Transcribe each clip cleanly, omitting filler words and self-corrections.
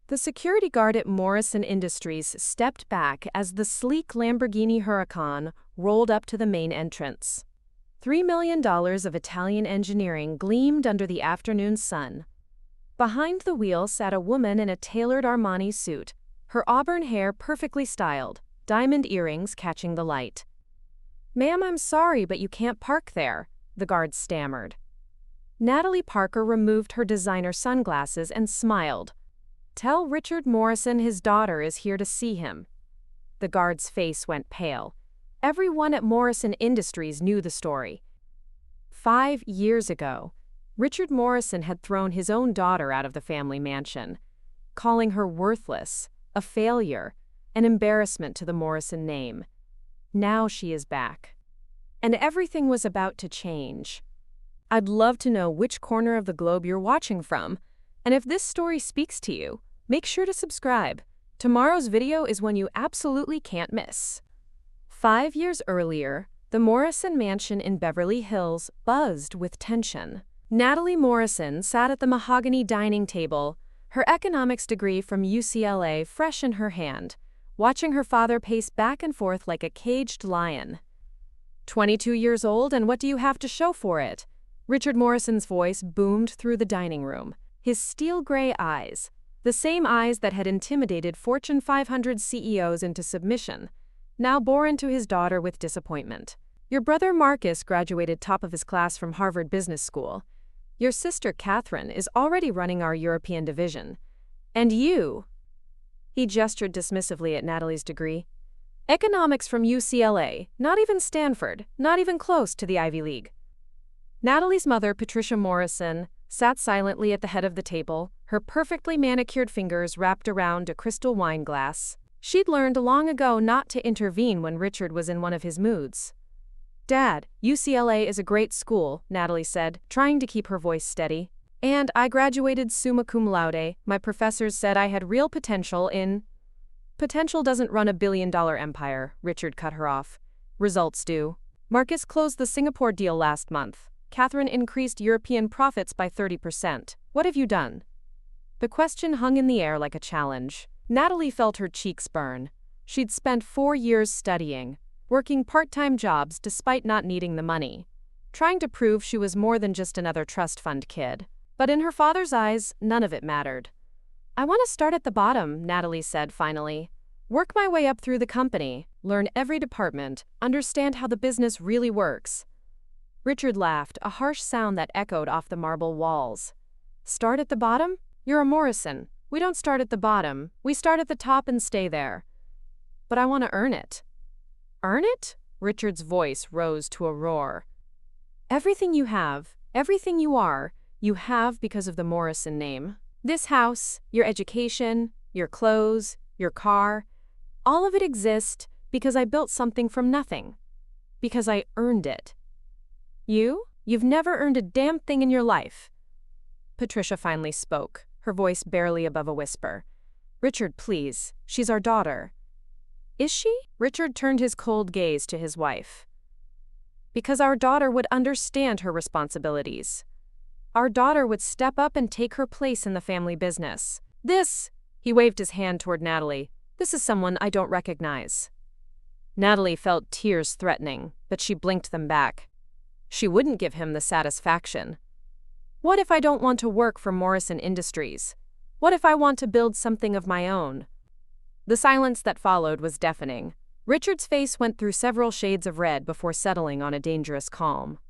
The security guard at Morrison Industries stepped back as the sleek Lamborghini Huracan rolled up to the main entrance. $3 million of Italian engineering gleamed under the afternoon sun. Behind the wheel sat a woman in a tailored Armani suit, her auburn hair perfectly styled, diamond earrings catching the light. "Ma'am, I'm sorry, but you can't park there," the guard stammered. Natalie Parker removed her designer sunglasses and smiled. "Tell Richard Morrison his daughter is here to see him." The guard's face went pale. Everyone at Morrison Industries knew the story. 5 years ago, Richard Morrison had thrown his own daughter out of the family mansion, calling her worthless, a failure, an embarrassment to the Morrison name. Now she is back. And everything was about to change. I'd love to know which corner of the globe you're watching from, and if this story speaks to you, make sure to subscribe. Tomorrow's video is one you absolutely can't miss. 5 years earlier, the Morrison mansion in Beverly Hills buzzed with tension. Natalie Morrison sat at the mahogany dining table, her economics degree from UCLA fresh in her hand, watching her father pace back and forth like a caged lion. 22 years old, and what do you have to show for it? Richard Morrison's voice boomed through the dining room. His steel-gray eyes, the same eyes that had intimidated Fortune 500 CEOs into submission, now bore into his daughter with disappointment. "Your brother Marcus graduated top of his class from Harvard Business School. Your sister Catherine is already running our European division. And you—" He gestured dismissively at Natalie's degree. "Economics from UCLA, not even Stanford, not even close to the Ivy League." Natalie's mother, Patricia Morrison, sat silently at the head of the table, her perfectly manicured fingers wrapped around a crystal wine glass. She'd learned long ago not to intervene when Richard was in one of his moods. "Dad, UCLA is a great school," Natalie said, trying to keep her voice steady. "And I graduated summa cum laude. My professors said I had real potential in—" "Potential doesn't run a billion-dollar empire," Richard cut her off. "Results do. Marcus closed the Singapore deal last month. Catherine increased European profits by 30%. What have you done?" The question hung in the air like a challenge. Natalie felt her cheeks burn. She'd spent 4 years studying, working part-time jobs despite not needing the money, trying to prove she was more than just another trust fund kid. But in her father's eyes, none of it mattered. "I want to start at the bottom," Natalie said finally. "Work my way up through the company, learn every department, understand how the business really works." Richard laughed, a harsh sound that echoed off the marble walls. "Start at the bottom? You're a Morrison. We don't start at the bottom, we start at the top and stay there." "But I want to earn it." "Earn it?" Richard's voice rose to a roar. "Everything you have, everything you are, you have because of the Morrison name. This house, your education, your clothes, your car, all of it exists because I built something from nothing. Because I earned it. You've never earned a damn thing in your life." Patricia finally spoke, her voice barely above a whisper. "Richard, please, she's our daughter." "Is she?" Richard turned his cold gaze to his wife. "Because our daughter would understand her responsibilities. Our daughter would step up and take her place in the family business. He waved his hand toward Natalie, "this is someone I don't recognize." Natalie felt tears threatening, but she blinked them back. She wouldn't give him the satisfaction. "What if I don't want to work for Morrison Industries? What if I want to build something of my own?" The silence that followed was deafening. Richard's face went through several shades of red before settling on a dangerous calm.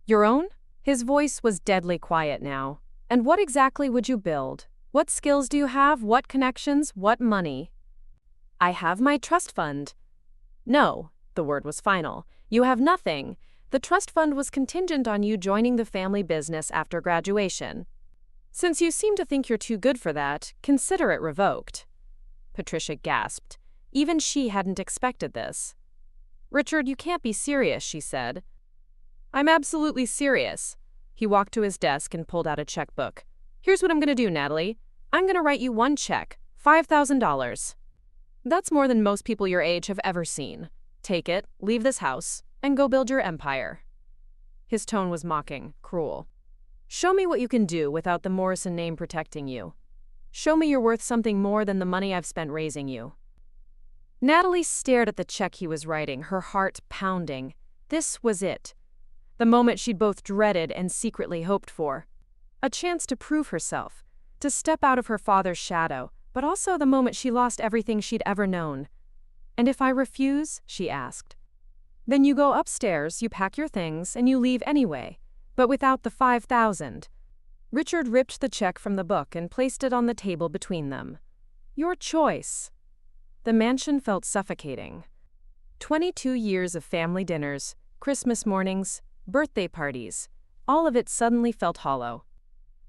"Your own?" His voice was deadly quiet now. "And what exactly would you build? What skills do you have? What connections? What money?" "I have my trust fund." "No," the word was final. "You have nothing. The trust fund was contingent on you joining the family business after graduation. Since you seem to think you're too good for that, consider it revoked." Patricia gasped. Even she hadn't expected this. "Richard, you can't be serious," she said. "I'm absolutely serious." He walked to his desk and pulled out a checkbook. "Here's what I'm going to do, Natalie. I'm going to write you one check, $5,000. That's more than most people your age have ever seen. Take it, leave this house, and go build your empire." His tone was mocking, cruel. "Show me what you can do without the Morrison name protecting you." Show me you're worth something more than the money I've spent raising you." Natalie stared at the check he was writing, her heart pounding. This was it. The moment she'd both dreaded and secretly hoped for. A chance to prove herself, to step out of her father's shadow, but also the moment she lost everything she'd ever known. "And if I refuse?" she asked. "Then you go upstairs, you pack your things, and you leave anyway, but without the 5,000. Richard ripped the check from the book and placed it on the table between them. "Your choice." The mansion felt suffocating. 22 years of family dinners, Christmas mornings, birthday parties, all of it suddenly felt hollow.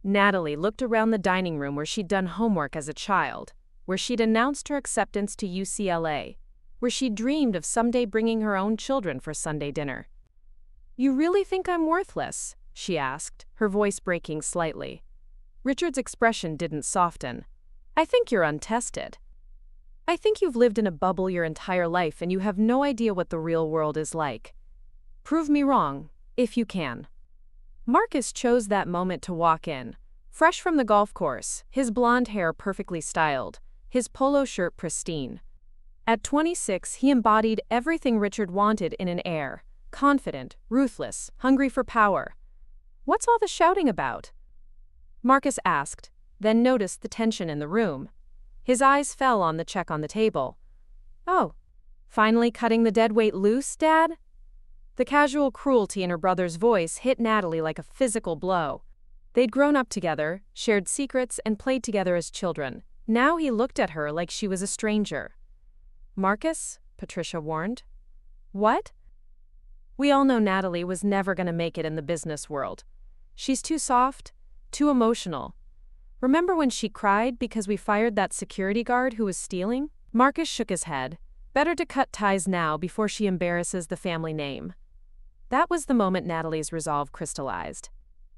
Natalie looked around the dining room where she'd done homework as a child, where she'd announced her acceptance to UCLA, where she dreamed of someday bringing her own children for Sunday dinner. "You really think I'm worthless?" she asked, her voice breaking slightly. Richard's expression didn't soften. "I think you're untested. I think you've lived in a bubble your entire life and you have no idea what the real world is like. Prove me wrong, if you can." Marcus chose that moment to walk in, fresh from the golf course, his blonde hair perfectly styled, his polo shirt pristine. At 26, he embodied everything Richard wanted in an heir: confident, ruthless, hungry for power. "What's all the shouting about?" Marcus asked, then noticed the tension in the room. His eyes fell on the check on the table. "Oh, finally cutting the dead weight loose, Dad?" The casual cruelty in her brother's voice hit Natalie like a physical blow. They'd grown up together, shared secrets, and played together as children. Now he looked at her like she was a stranger. "Marcus," Patricia warned. "What?" We all know Natalie was never going to make it in the business world. She's too soft, too emotional. Remember when she cried because we fired that security guard who was stealing? Marcus shook his head. Better to cut ties now before she embarrasses the family name. That was the moment Natalie's resolve crystallized.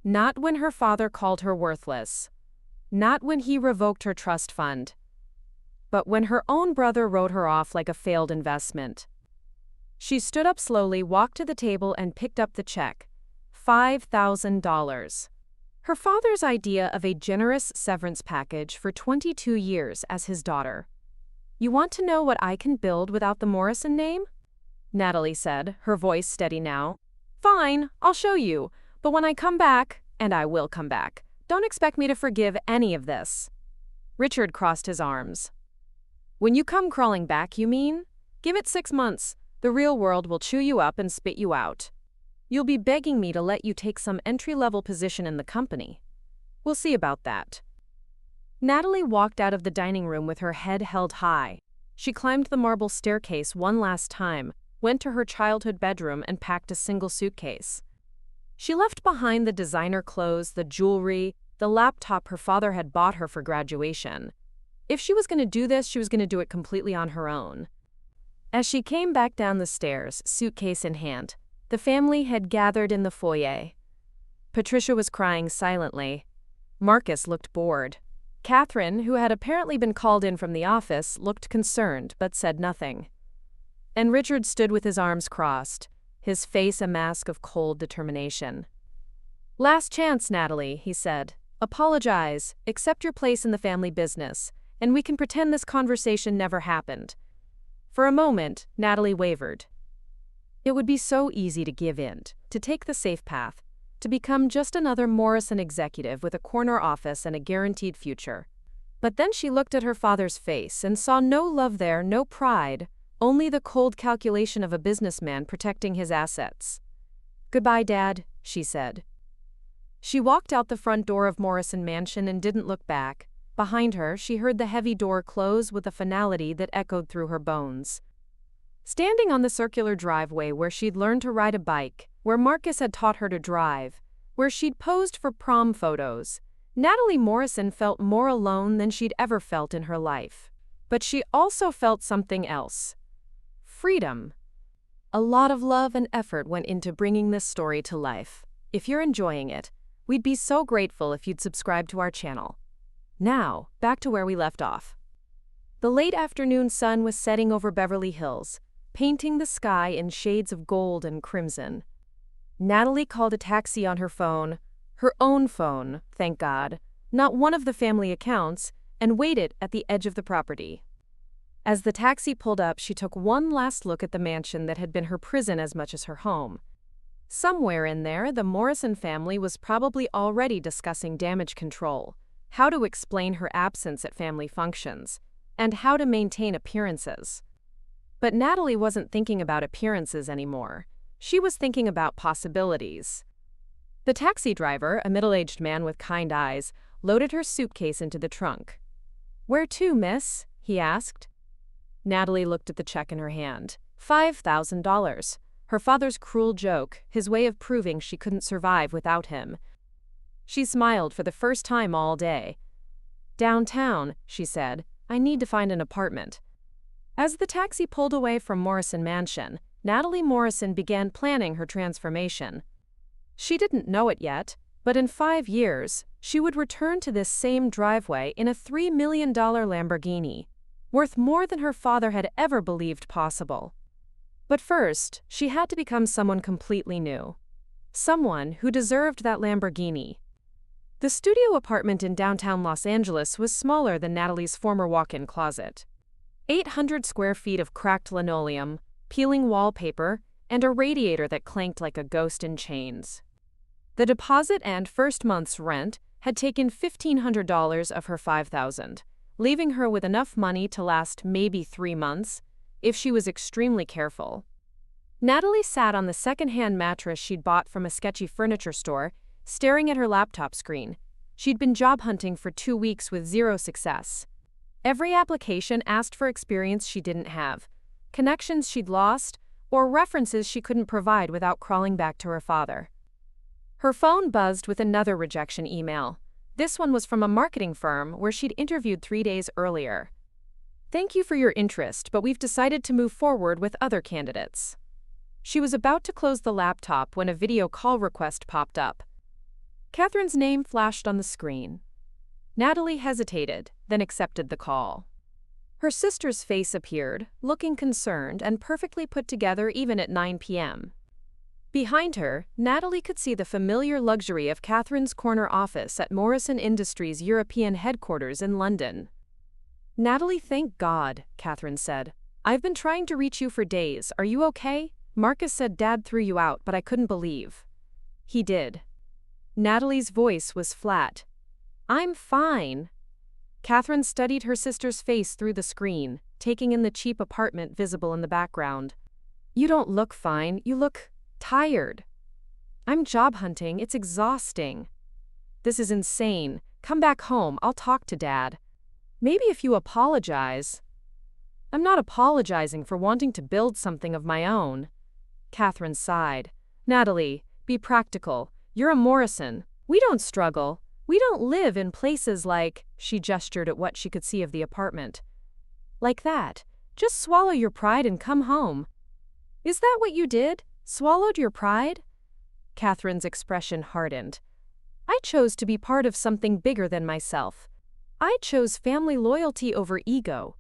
Not when her father called her worthless. Not when he revoked her trust fund. But when her own brother wrote her off like a failed investment. She stood up slowly, walked to the table, and picked up the check. $5,000. Her father's idea of a generous severance package for 22 years as his daughter. "You want to know what I can build without the Morrison name?" Natalie said, her voice steady now. "Fine, I'll show you, but when I come back, and I will come back, don't expect me to forgive any of this." Richard crossed his arms. "When you come crawling back, you mean? Give it 6 months. The real world will chew you up and spit you out. You'll be begging me to let you take some entry-level position in the company. We'll see about that." Natalie walked out of the dining room with her head held high. She climbed the marble staircase one last time, went to her childhood bedroom, and packed a single suitcase. She left behind the designer clothes, the jewelry, the laptop her father had bought her for graduation. If she was going to do this, she was going to do it completely on her own. As she came back down the stairs, suitcase in hand, the family had gathered in the foyer. Patricia was crying silently. Marcus looked bored. Catherine, who had apparently been called in from the office, looked concerned but said nothing. And Richard stood with his arms crossed, his face a mask of cold determination. "Last chance, Natalie," he said. "Apologize, accept your place in the family business, and we can pretend this conversation never happened." For a moment, Natalie wavered. It would be so easy to give in, to take the safe path, to become just another Morrison executive with a corner office and a guaranteed future. But then she looked at her father's face and saw no love there, no pride, only the cold calculation of a businessman protecting his assets. "Goodbye, Dad," she said. She walked out the front door of Morrison Mansion and didn't look back. Behind her, she heard the heavy door close with a finality that echoed through her bones. Standing on the circular driveway where she'd learned to ride a bike, where Marcus had taught her to drive, where she'd posed for prom photos, Natalie Morrison felt more alone than she'd ever felt in her life. But she also felt something else. Freedom. A lot of love and effort went into bringing this story to life. If you're enjoying it, we'd be so grateful if you'd subscribe to our channel. Now, back to where we left off. The late afternoon sun was setting over Beverly Hills, painting the sky in shades of gold and crimson. Natalie called a taxi on her phone, her own phone, thank God, not one of the family accounts, and waited at the edge of the property. As the taxi pulled up, she took one last look at the mansion that had been her prison as much as her home. Somewhere in there, the Morrison family was probably already discussing damage control, how to explain her absence at family functions, and how to maintain appearances. But Natalie wasn't thinking about appearances anymore. She was thinking about possibilities. The taxi driver, a middle-aged man with kind eyes, loaded her suitcase into the trunk. "Where to, miss?" he asked. Natalie looked at the check in her hand. $5,000. Her father's cruel joke, his way of proving she couldn't survive without him. She smiled for the first time all day. "Downtown," she said. "I need to find an apartment." As the taxi pulled away from Morrison Mansion, Natalie Morrison began planning her transformation. She didn't know it yet, but in 5 years, she would return to this same driveway in a $3 million Lamborghini, worth more than her father had ever believed possible. But first, she had to become someone completely new. Someone who deserved that Lamborghini. The studio apartment in downtown Los Angeles was smaller than Natalie's former walk-in closet. 800 square feet of cracked linoleum, peeling wallpaper, and a radiator that clanked like a ghost in chains. The deposit and first month's rent had taken $1,500 of her $5,000, leaving her with enough money to last maybe 3 months, if she was extremely careful. Natalie sat on the second-hand mattress she'd bought from a sketchy furniture store, staring at her laptop screen. She'd been job hunting for 2 weeks with 0 success. Every application asked for experience she didn't have, connections she'd lost, or references she couldn't provide without crawling back to her father. Her phone buzzed with another rejection email. This one was from a marketing firm where she'd interviewed 3 days earlier. "Thank you for your interest, but we've decided to move forward with other candidates." She was about to close the laptop when a video call request popped up. Catherine's name flashed on the screen. Natalie hesitated, then accepted the call. Her sister's face appeared, looking concerned and perfectly put together even at 9 p.m. Behind her, Natalie could see the familiar luxury of Catherine's corner office at Morrison Industries' European headquarters in London. "Natalie, thank God," Catherine said. "I've been trying to reach you for days. Are you okay? Marcus said Dad threw you out, but I couldn't believe." "He did." Natalie's voice was flat. "I'm fine." Catherine studied her sister's face through the screen, taking in the cheap apartment visible in the background. "You don't look fine, you look tired." "I'm job hunting, it's exhausting." "This is insane. Come back home, I'll talk to Dad." "Maybe if you apologize." "I'm not apologizing for wanting to build something of my own." Catherine sighed. "Natalie, be practical. You're a Morrison. We don't struggle. We don't live in places like," she gestured at what she could see of the apartment. "Like that. Just swallow your pride and come home." "Is that what you did? Swallowed your pride?" Catherine's expression hardened. "I chose to be part of something bigger than myself. I chose family loyalty over ego.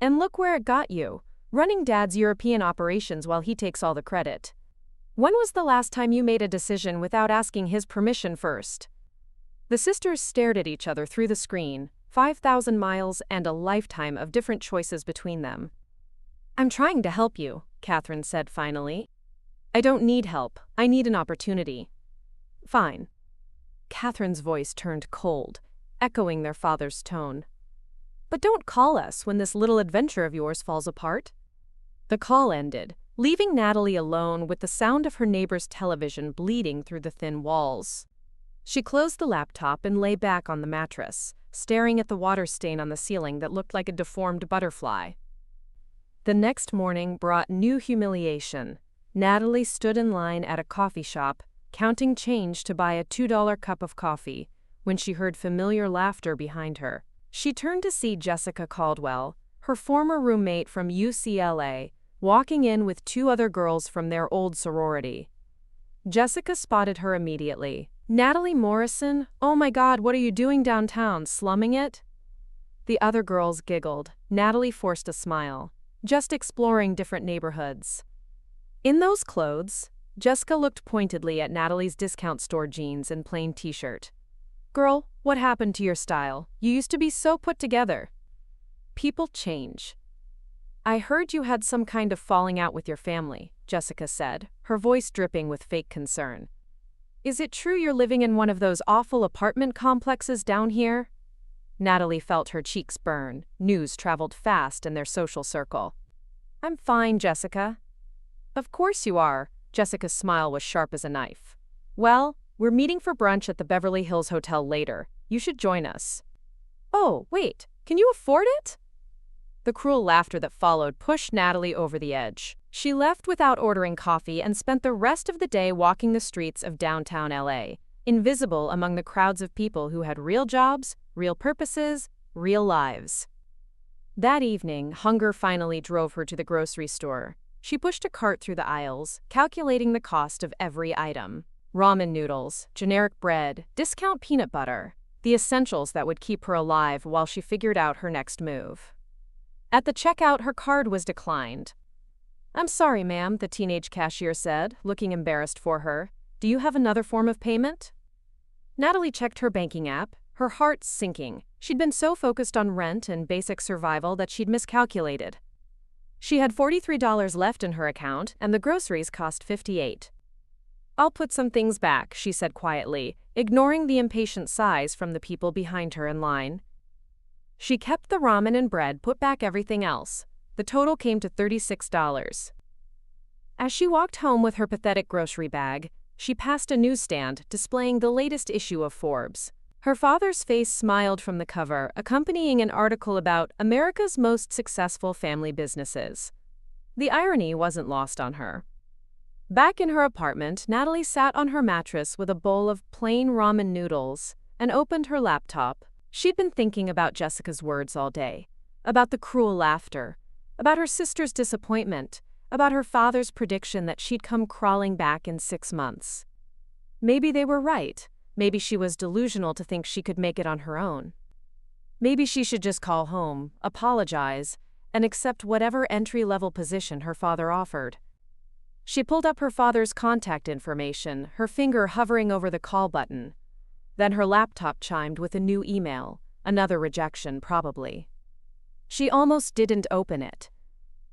And look where it got you, running Dad's European operations while he takes all the credit. When was the last time you made a decision without asking his permission first?" The sisters stared at each other through the screen, 5,000 miles and a lifetime of different choices between them. "I'm trying to help you," Catherine said finally. "I don't need help, I need an opportunity." "Fine." Catherine's voice turned cold, echoing their father's tone. "But don't call us when this little adventure of yours falls apart." The call ended, leaving Natalie alone with the sound of her neighbor's television bleeding through the thin walls. She closed the laptop and lay back on the mattress, staring at the water stain on the ceiling that looked like a deformed butterfly. The next morning brought new humiliation. Natalie stood in line at a coffee shop, counting change to buy a $2 cup of coffee, when she heard familiar laughter behind her. She turned to see Jessica Caldwell, her former roommate from UCLA, walking in with 2 other girls from their old sorority. Jessica spotted her immediately. "Natalie Morrison? Oh my God, what are you doing downtown, slumming it?" The other girls giggled. Natalie forced a smile. "Just exploring different neighborhoods." In those clothes, Jessica looked pointedly at Natalie's discount store jeans and plain t-shirt. "Girl, what happened to your style? You used to be so put together." "People change." "I heard you had some kind of falling out with your family," Jessica said, her voice dripping with fake concern. "Is it true you're living in one of those awful apartment complexes down here?" Natalie felt her cheeks burn. News traveled fast in their social circle. "I'm fine, Jessica." "Of course you are." Jessica's smile was sharp as a knife. "Well, we're meeting for brunch at the Beverly Hills Hotel later. You should join us." "Oh, wait, can you afford it?" The cruel laughter that followed pushed Natalie over the edge. She left without ordering coffee and spent the rest of the day walking the streets of downtown LA, invisible among the crowds of people who had real jobs, real purposes, real lives. That evening, hunger finally drove her to the grocery store. She pushed a cart through the aisles, calculating the cost of every item. Ramen noodles, generic bread, discount peanut butter, the essentials that would keep her alive while she figured out her next move. At the checkout, her card was declined. "I'm sorry, ma'am," the teenage cashier said, looking embarrassed for her. "Do you have another form of payment?" Natalie checked her banking app, her heart sinking. She'd been so focused on rent and basic survival that she'd miscalculated. She had $43 left in her account, and the groceries cost $58. "I'll put some things back," she said quietly, ignoring the impatient sighs from the people behind her in line. She kept the ramen and bread, put back everything else. The total came to $36. As she walked home with her pathetic grocery bag, she passed a newsstand displaying the latest issue of Forbes. Her father's face smiled from the cover, accompanying an article about America's most successful family businesses. The irony wasn't lost on her. Back in her apartment, Natalie sat on her mattress with a bowl of plain ramen noodles and opened her laptop. She'd been thinking about Jessica's words all day, about the cruel laughter, about her sister's disappointment, about her father's prediction that she'd come crawling back in 6 months. Maybe they were right. Maybe she was delusional to think she could make it on her own. Maybe she should just call home, apologize, and accept whatever entry-level position her father offered. She pulled up her father's contact information, her finger hovering over the call button. Then her laptop chimed with a new email, another rejection probably. She almost didn't open it.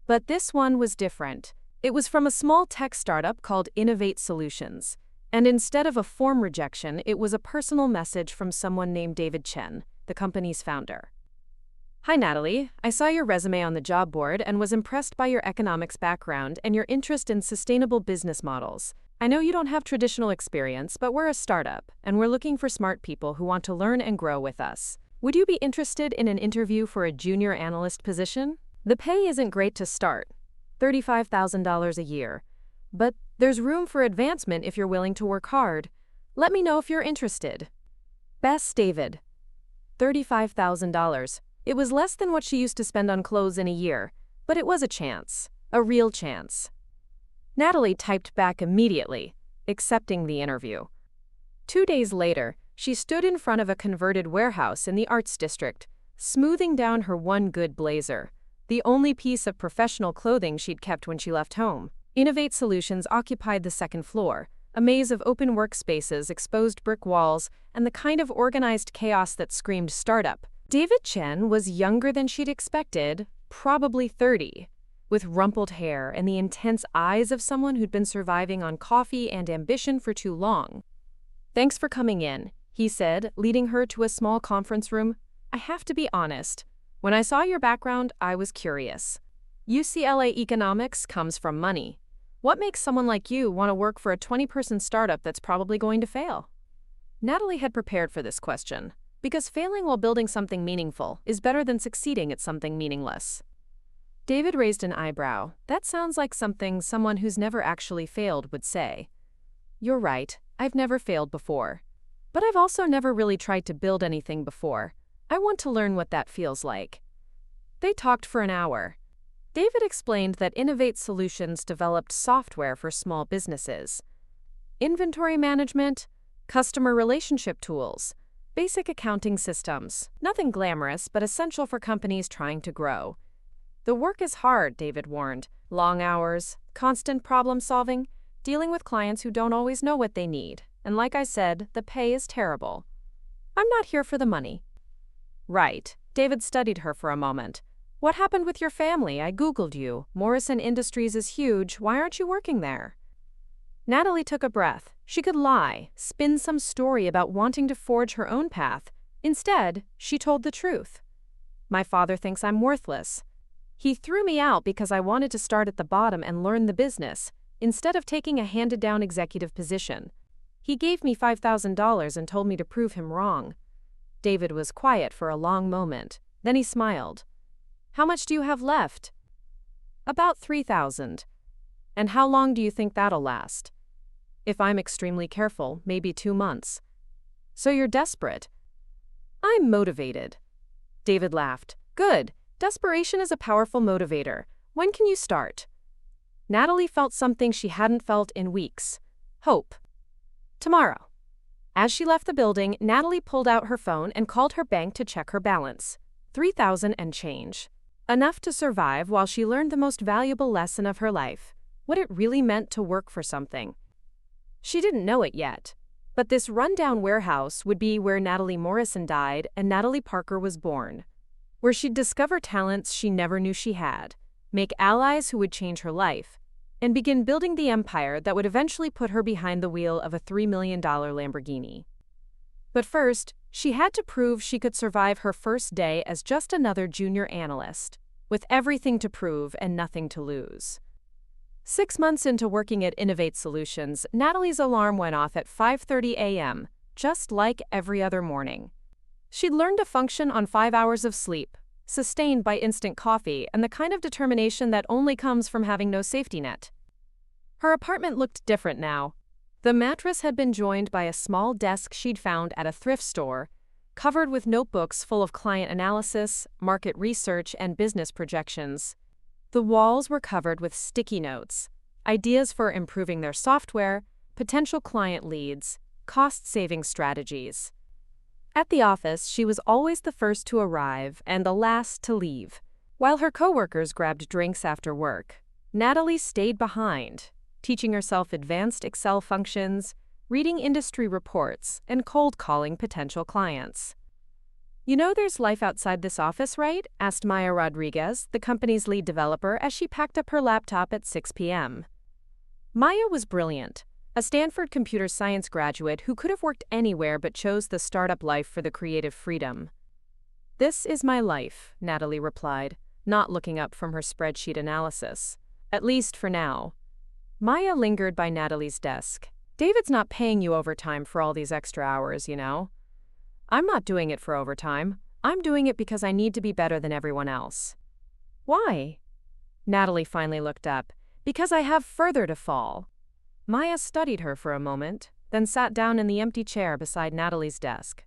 But this one was different. It was from a small tech startup called Innovate Solutions. And instead of a form rejection, it was a personal message from someone named David Chen, the company's founder. "Hi Natalie, I saw your resume on the job board and was impressed by your economics background and your interest in sustainable business models. I know you don't have traditional experience, but we're a startup, and we're looking for smart people who want to learn and grow with us. Would you be interested in an interview for a junior analyst position? The pay isn't great to start, $35,000 a year, but there's room for advancement if you're willing to work hard. Let me know if you're interested. Best, David." $35,000. It was less than what she used to spend on clothes in a year, but it was a chance, a real chance. Natalie typed back immediately, accepting the interview. 2 days later, she stood in front of a converted warehouse in the Arts District, smoothing down her one good blazer, the only piece of professional clothing she'd kept when she left home. Innovate Solutions occupied the second floor, a maze of open workspaces, exposed brick walls, and the kind of organized chaos that screamed startup. David Chen was younger than she'd expected, probably 30. With rumpled hair and the intense eyes of someone who'd been surviving on coffee and ambition for too long. "Thanks for coming in," he said, leading her to a small conference room. "I have to be honest. When I saw your background, I was curious. UCLA economics comes from money. What makes someone like you want to work for a 20-person startup that's probably going to fail?" Natalie had prepared for this question, because failing while building something meaningful is better than succeeding at something meaningless. David raised an eyebrow. "That sounds like something someone who's never actually failed would say." "You're right, I've never failed before. But I've also never really tried to build anything before. I want to learn what that feels like." They talked for an hour. David explained that Innovate Solutions developed software for small businesses. Inventory management, customer relationship tools, basic accounting systems. Nothing glamorous, but essential for companies trying to grow. "The work is hard," David warned. "Long hours, constant problem solving, dealing with clients who don't always know what they need. And like I said, the pay is terrible." I'm not here for the money. Right. David studied her for a moment. What happened with your family? I Googled you. Morrison Industries is huge. Why aren't you working there? Natalie took a breath. She could lie, spin some story about wanting to forge her own path. Instead, she told the truth. My father thinks I'm worthless. He threw me out because I wanted to start at the bottom and learn the business, instead of taking a handed-down executive position. He gave me $5,000 and told me to prove him wrong. David was quiet for a long moment. Then he smiled. How much do you have left? About $3,000. And how long do you think that'll last? If I'm extremely careful, maybe 2 months. So you're desperate? I'm motivated. David laughed. Good. Desperation is a powerful motivator. When can you start? Natalie felt something she hadn't felt in weeks. Hope. Tomorrow. As she left the building, Natalie pulled out her phone and called her bank to check her balance. $3,000 and change. Enough to survive while she learned the most valuable lesson of her life, what it really meant to work for something. She didn't know it yet, but this rundown warehouse would be where Natalie Morrison died and Natalie Parker was born, where she'd discover talents she never knew she had, make allies who would change her life, and begin building the empire that would eventually put her behind the wheel of a $3 million Lamborghini. But first, she had to prove she could survive her first day as just another junior analyst, with everything to prove and nothing to lose. 6 months into working at Innovate Solutions, Natalie's alarm went off at 5:30 a.m., just like every other morning. She'd learned to function on 5 hours of sleep, sustained by instant coffee and the kind of determination that only comes from having no safety net. Her apartment looked different now. The mattress had been joined by a small desk she'd found at a thrift store, covered with notebooks full of client analysis, market research, and business projections. The walls were covered with sticky notes, ideas for improving their software, potential client leads, cost-saving strategies. At the office, she was always the first to arrive and the last to leave. While her coworkers grabbed drinks after work, Natalie stayed behind, teaching herself advanced Excel functions, reading industry reports, and cold calling potential clients. You know there's life outside this office, right? Asked Maya Rodriguez, the company's lead developer, as she packed up her laptop at 6 p.m. Maya was brilliant, a Stanford computer science graduate who could have worked anywhere but chose the startup life for the creative freedom. This is my life, Natalie replied, not looking up from her spreadsheet analysis. At least for now. Maya lingered by Natalie's desk. David's not paying you overtime for all these extra hours, you know. I'm not doing it for overtime. I'm doing it because I need to be better than everyone else. Why? Natalie finally looked up. Because I have further to fall. Maya studied her for a moment, then sat down in the empty chair beside Natalie's desk.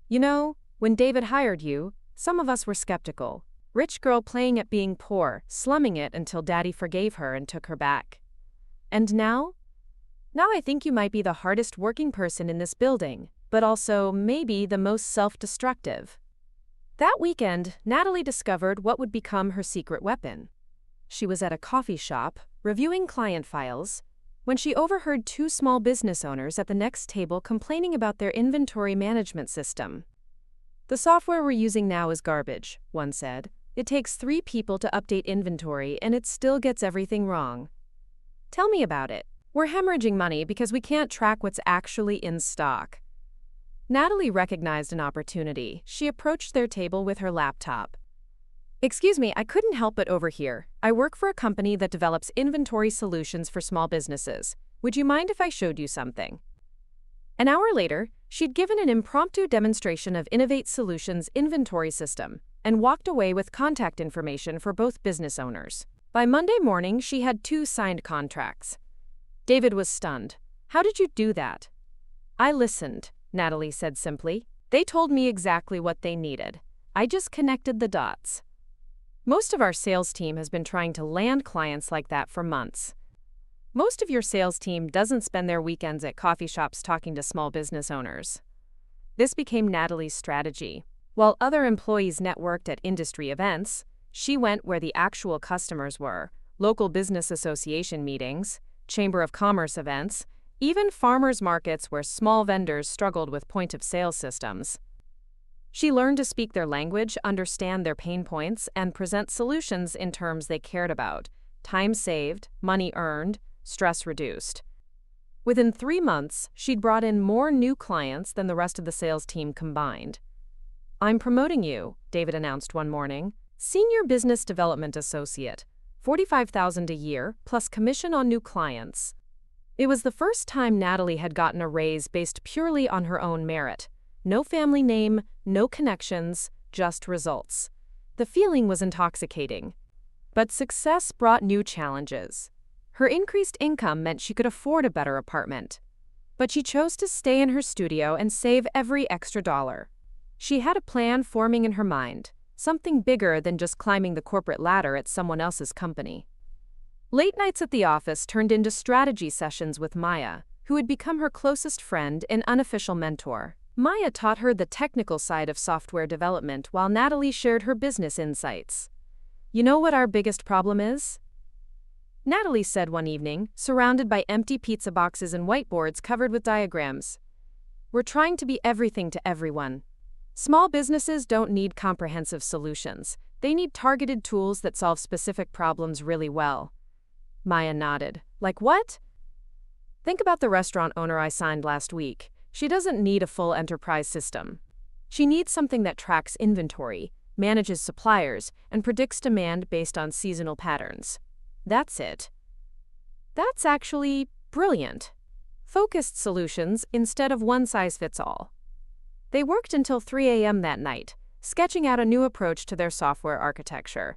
You know, when David hired you, some of us were skeptical. Rich girl playing at being poor, slumming it until Daddy forgave her and took her back. And now? Now I think you might be the hardest working person in this building, but also maybe the most self-destructive. That weekend, Natalie discovered what would become her secret weapon. She was at a coffee shop, reviewing client files, when she overheard 2 small business owners at the next table complaining about their inventory management system. The software we're using now is garbage, one said. It takes 3 people to update inventory and it still gets everything wrong. Tell me about it. We're hemorrhaging money because we can't track what's actually in stock. Natalie recognized an opportunity. She approached their table with her laptop. Excuse me, I couldn't help but overhear. I work for a company that develops inventory solutions for small businesses. Would you mind if I showed you something? An hour later, she'd given an impromptu demonstration of Innovate Solutions' inventory system and walked away with contact information for both business owners. By Monday morning, she had 2 signed contracts. David was stunned. How did you do that? I listened, Natalie said simply. They told me exactly what they needed. I just connected the dots. Most of our sales team has been trying to land clients like that for months. Most of your sales team doesn't spend their weekends at coffee shops talking to small business owners. This became Natalie's strategy. While other employees networked at industry events, she went where the actual customers were, local business association meetings, chamber of commerce events, even farmers markets where small vendors struggled with point-of-sale systems. She learned to speak their language, understand their pain points, and present solutions in terms they cared about. Time saved, money earned, stress reduced. Within 3 months, she'd brought in more new clients than the rest of the sales team combined. "I'm promoting you," David announced one morning. "Senior Business Development Associate, $45,000 a year, plus commission on new clients." It was the first time Natalie had gotten a raise based purely on her own merit. No family name, no connections, just results. The feeling was intoxicating. But success brought new challenges. Her increased income meant she could afford a better apartment. But she chose to stay in her studio and save every extra dollar. She had a plan forming in her mind, something bigger than just climbing the corporate ladder at someone else's company. Late nights at the office turned into strategy sessions with Maya, who had become her closest friend and unofficial mentor. Maya taught her the technical side of software development while Natalie shared her business insights. "You know what our biggest problem is?" Natalie said one evening, surrounded by empty pizza boxes and whiteboards covered with diagrams. "We're trying to be everything to everyone. Small businesses don't need comprehensive solutions. They need targeted tools that solve specific problems really well." Maya nodded. "Like what?" "Think about the restaurant owner I signed last week. She doesn't need a full enterprise system. She needs something that tracks inventory, manages suppliers, and predicts demand based on seasonal patterns. That's it." "That's actually brilliant. Focused solutions instead of one-size-fits-all." They worked until 3 a.m. that night, sketching out a new approach to their software architecture.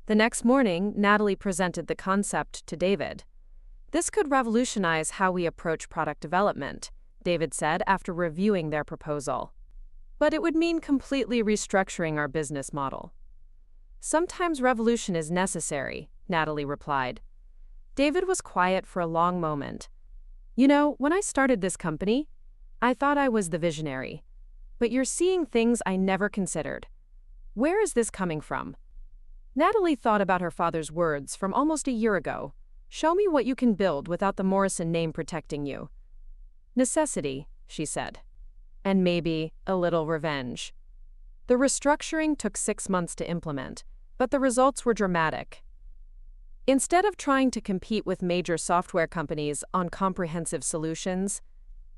The next morning, Natalie presented the concept to David. "This could revolutionize how we approach product development," David said after reviewing their proposal. "But it would mean completely restructuring our business model." "Sometimes revolution is necessary," Natalie replied. David was quiet for a long moment. "You know, when I started this company, I thought I was the visionary. But you're seeing things I never considered. Where is this coming from?" Natalie thought about her father's words from almost a year ago. "Show me what you can build without the Morrison name protecting you." "Necessity," she said. "And maybe a little revenge." The restructuring took 6 months to implement, but the results were dramatic. Instead of trying to compete with major software companies on comprehensive solutions,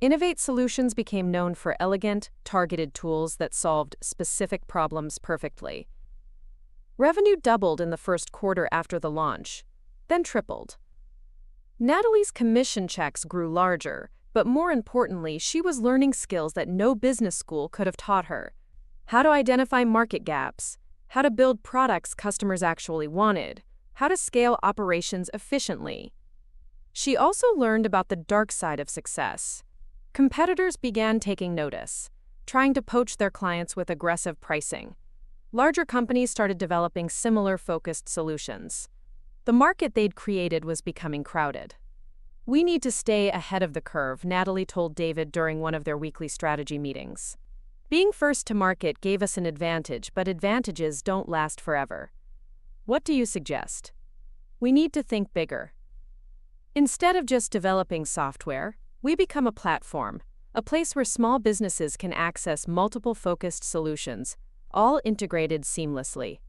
Innovate Solutions became known for elegant, targeted tools that solved specific problems perfectly. Revenue doubled in the first quarter after the launch, then tripled. Natalie's commission checks grew larger, but more importantly, she was learning skills that no business school could have taught her. How to identify market gaps, how to build products customers actually wanted, how to scale operations efficiently. She also learned about the dark side of success. Competitors began taking notice, trying to poach their clients with aggressive pricing. Larger companies started developing similar focused solutions. The market they'd created was becoming crowded. "We need to stay ahead of the curve," Natalie told David during one of their weekly strategy meetings. "Being first to market gave us an advantage, but advantages don't last forever. What do you suggest?" "We need to think bigger. Instead of just developing software, we become a platform, a place where small businesses can access multiple focused solutions, all integrated seamlessly."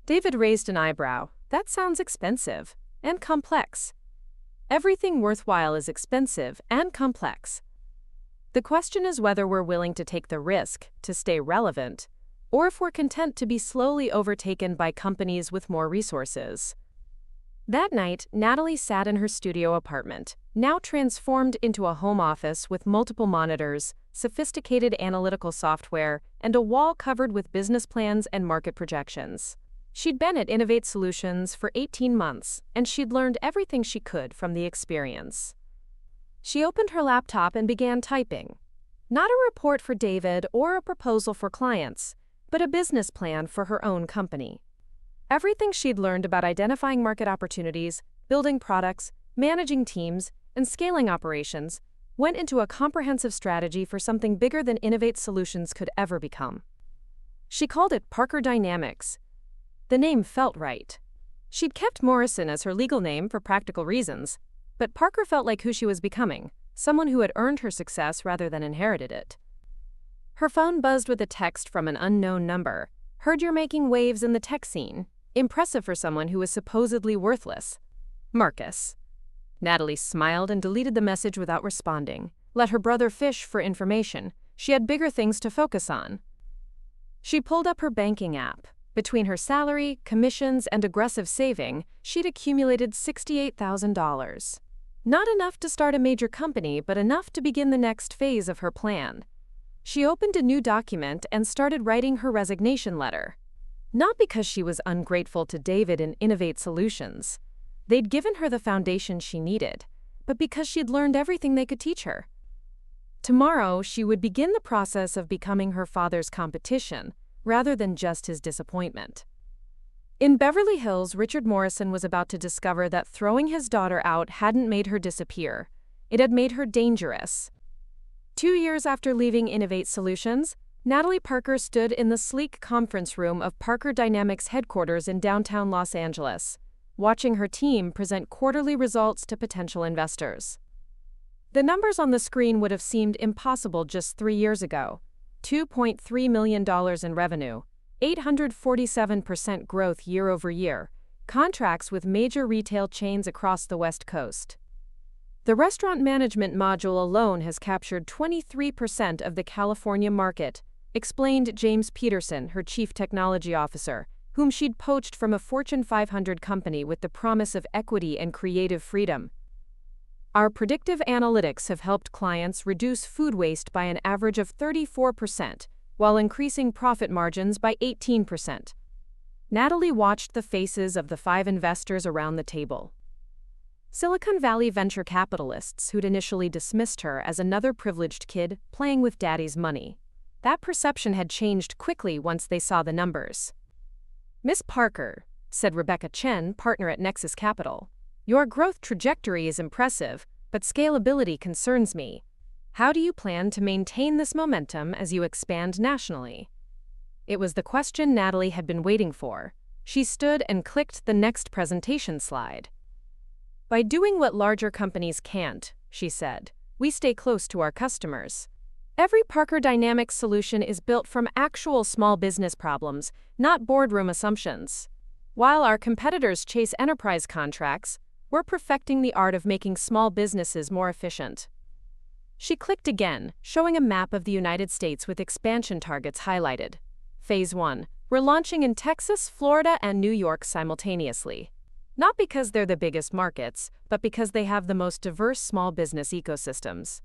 David raised an eyebrow. "That sounds expensive and complex." "Everything worthwhile is expensive and complex. The question is whether we're willing to take the risk to stay relevant, or if we're content to be slowly overtaken by companies with more resources." That night, Natalie sat in her studio apartment, now transformed into a home office with multiple monitors, sophisticated analytical software, and a wall covered with business plans and market projections. She'd been at Innovate Solutions for 18 months, and she'd learned everything she could from the experience. She opened her laptop and began typing. Not a report for David or a proposal for clients, but a business plan for her own company. Everything she'd learned about identifying market opportunities, building products, managing teams, and scaling operations went into a comprehensive strategy for something bigger than Innovate Solutions could ever become. She called it Parker Dynamics. The name felt right. She'd kept Morrison as her legal name for practical reasons, but Parker felt like who she was becoming, someone who had earned her success rather than inherited it. Her phone buzzed with a text from an unknown number. "Heard you're making waves in the tech scene. Impressive for someone who is supposedly worthless. Marcus." Natalie smiled and deleted the message without responding. Let her brother fish for information. She had bigger things to focus on. She pulled up her banking app. Between her salary, commissions, and aggressive saving, she'd accumulated $68,000. Not enough to start a major company, but enough to begin the next phase of her plan. She opened a new document and started writing her resignation letter. Not because she was ungrateful to David and Innovate Solutions. They'd given her the foundation she needed, but because she'd learned everything they could teach her. Tomorrow, she would begin the process of becoming her father's competition, rather than just his disappointment. In Beverly Hills, Richard Morrison was about to discover that throwing his daughter out hadn't made her disappear. It had made her dangerous. 2 years after leaving Innovate Solutions, Natalie Parker stood in the sleek conference room of Parker Dynamics headquarters in downtown Los Angeles, watching her team present quarterly results to potential investors. The numbers on the screen would have seemed impossible just 3 years ago. $2.3 million in revenue, 847% growth year over year, contracts with major retail chains across the West Coast. The restaurant management module alone has captured 23% of the California market, explained James Peterson, her chief technology officer, whom she'd poached from a Fortune 500 company with the promise of equity and creative freedom. "Our predictive analytics have helped clients reduce food waste by an average of 34%, while increasing profit margins by 18%. Natalie watched the faces of the 5 investors around the table. Silicon Valley venture capitalists who'd initially dismissed her as another privileged kid playing with daddy's money. That perception had changed quickly once they saw the numbers. "Miss Parker," said Rebecca Chen, partner at Nexus Capital, "your growth trajectory is impressive, but scalability concerns me. How do you plan to maintain this momentum as you expand nationally?" It was the question Natalie had been waiting for. She stood and clicked the next presentation slide. "By doing what larger companies can't," she said, "we stay close to our customers. Every Parker Dynamics solution is built from actual small business problems, not boardroom assumptions. While our competitors chase enterprise contracts, we're perfecting the art of making small businesses more efficient." She clicked again, showing a map of the United States with expansion targets highlighted. Phase 1. We're launching in Texas, Florida, and New York simultaneously. Not because they're the biggest markets, but because they have the most diverse small business ecosystems.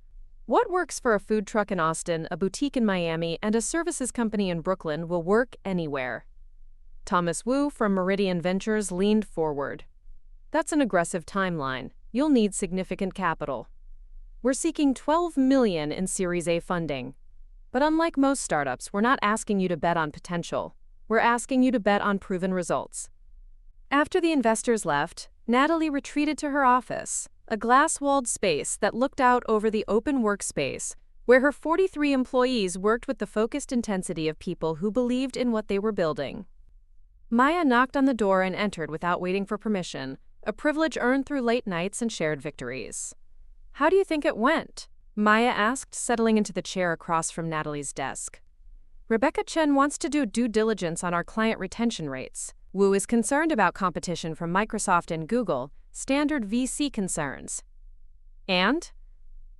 What works for a food truck in Austin, a boutique in Miami, and a services company in Brooklyn will work anywhere. Thomas Wu from Meridian Ventures leaned forward. "That's an aggressive timeline. You'll need significant capital. We're seeking $12 million in Series A funding. But unlike most startups, we're not asking you to bet on potential. We're asking you to bet on proven results." After the investors left, Natalie retreated to her office, a glass-walled space that looked out over the open workspace, where her 43 employees worked with the focused intensity of people who believed in what they were building. Maya knocked on the door and entered without waiting for permission, a privilege earned through late nights and shared victories. "How do you think it went?" Maya asked, settling into the chair across from Natalie's desk. "Rebecca Chen wants to do due diligence on our client retention rates. Wu is concerned about competition from Microsoft and Google, standard VC concerns." "And?"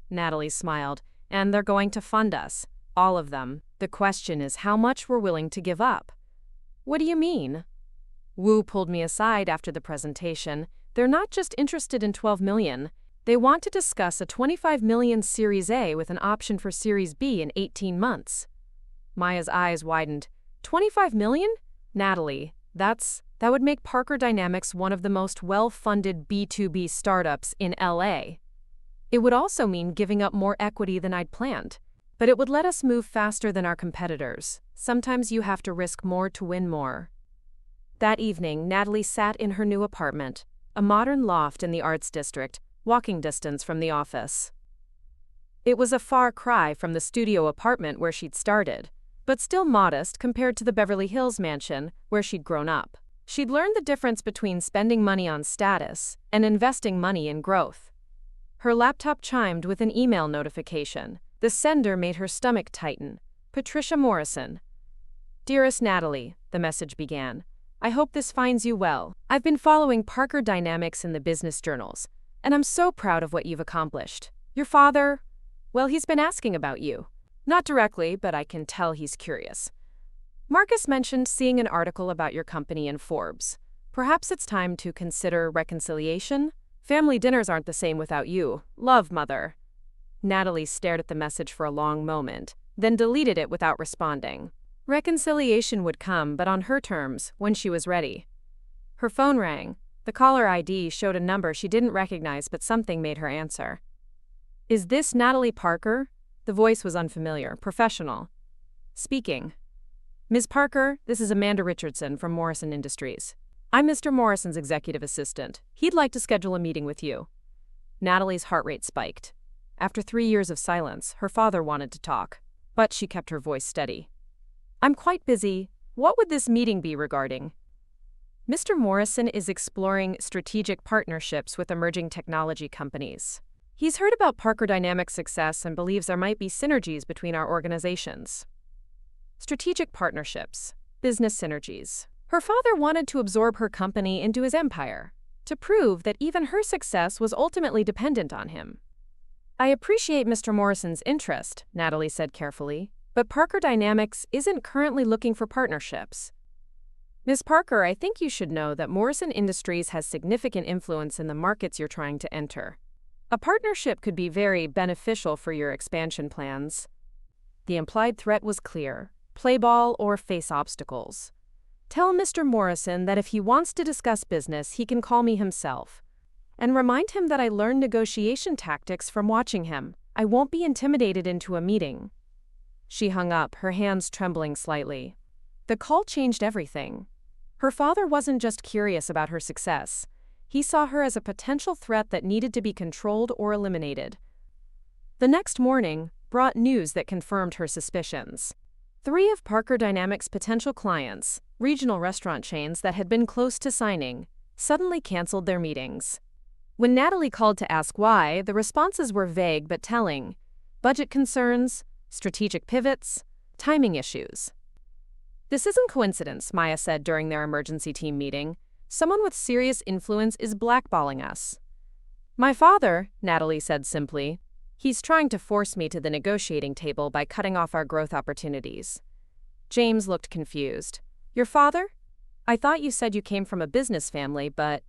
Natalie smiled. "And they're going to fund us. All of them. The question is how much we're willing to give up." "What do you mean?" "Wu pulled me aside after the presentation. They're not just interested in $12 million. They want to discuss a $25 million Series A with an option for Series B in 18 months. Maya's eyes widened. $25 million? Natalie, that would make Parker Dynamics one of the most well-funded B2B startups in LA. It would also mean giving up more equity than I'd planned. But it would let us move faster than our competitors. Sometimes you have to risk more to win more. That evening, Natalie sat in her new apartment, a modern loft in the Arts District, walking distance from the office. It was a far cry from the studio apartment where she'd started, but still modest compared to the Beverly Hills mansion where she'd grown up. She'd learned the difference between spending money on status and investing money in growth. Her laptop chimed with an email notification. The sender made her stomach tighten. Patricia Morrison. Dearest Natalie, the message began. I hope this finds you well. I've been following Parker Dynamics in the business journals, and I'm so proud of what you've accomplished. Your father, well, he's been asking about you. Not directly, but I can tell he's curious. Marcus mentioned seeing an article about your company in Forbes. Perhaps it's time to consider reconciliation? Family dinners aren't the same without you. Love, Mother. Natalie stared at the message for a long moment, then deleted it without responding. Reconciliation would come, but on her terms, when she was ready. Her phone rang. The caller ID showed a number she didn't recognize, but something made her answer. Is this Natalie Parker? The voice was unfamiliar, professional. Speaking. Ms. Parker, this is Amanda Richardson from Morrison Industries. I'm Mr. Morrison's executive assistant. He'd like to schedule a meeting with you. Natalie's heart rate spiked. After 3 years of silence, her father wanted to talk, but she kept her voice steady. I'm quite busy. What would this meeting be regarding? Mr. Morrison is exploring strategic partnerships with emerging technology companies. He's heard about Parker Dynamics' success and believes there might be synergies between our organizations. Strategic partnerships, business synergies. Her father wanted to absorb her company into his empire, to prove that even her success was ultimately dependent on him. I appreciate Mr. Morrison's interest, Natalie said carefully, but Parker Dynamics isn't currently looking for partnerships. Ms. Parker, I think you should know that Morrison Industries has significant influence in the markets you're trying to enter. A partnership could be very beneficial for your expansion plans. The implied threat was clear: play ball or face obstacles. Tell Mr. Morrison that if he wants to discuss business, he can call me himself. And remind him that I learned negotiation tactics from watching him. I won't be intimidated into a meeting. She hung up, her hands trembling slightly. The call changed everything. Her father wasn't just curious about her success. He saw her as a potential threat that needed to be controlled or eliminated. The next morning brought news that confirmed her suspicions. 3 of Parker Dynamics' potential clients, regional restaurant chains that had been close to signing, suddenly canceled their meetings. When Natalie called to ask why, the responses were vague but telling. Budget concerns, strategic pivots, timing issues. This isn't coincidence, Maya said during their emergency team meeting. Someone with serious influence is blackballing us. My father, Natalie said simply. He's trying to force me to the negotiating table by cutting off our growth opportunities. James looked confused. Your father? I thought you said you came from a business family, but…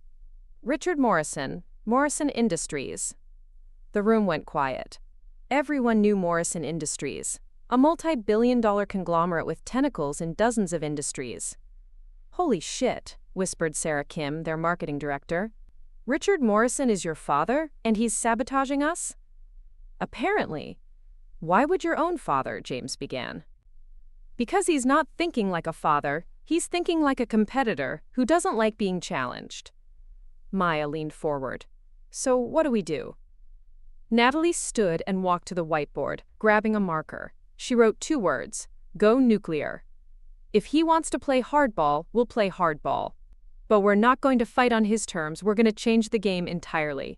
Richard Morrison, Morrison Industries. The room went quiet. Everyone knew Morrison Industries, a multi-billion-dollar conglomerate with tentacles in dozens of industries. Holy shit, whispered Sarah Kim, their marketing director. Richard Morrison is your father, and he's sabotaging us? Apparently. Why would your own father? James began. Because he's not thinking like a father, he's thinking like a competitor who doesn't like being challenged. Maya leaned forward. So what do we do? Natalie stood and walked to the whiteboard, grabbing a marker. She wrote 2 words: go nuclear. If he wants to play hardball, we'll play hardball. But we're not going to fight on his terms, we're going to change the game entirely.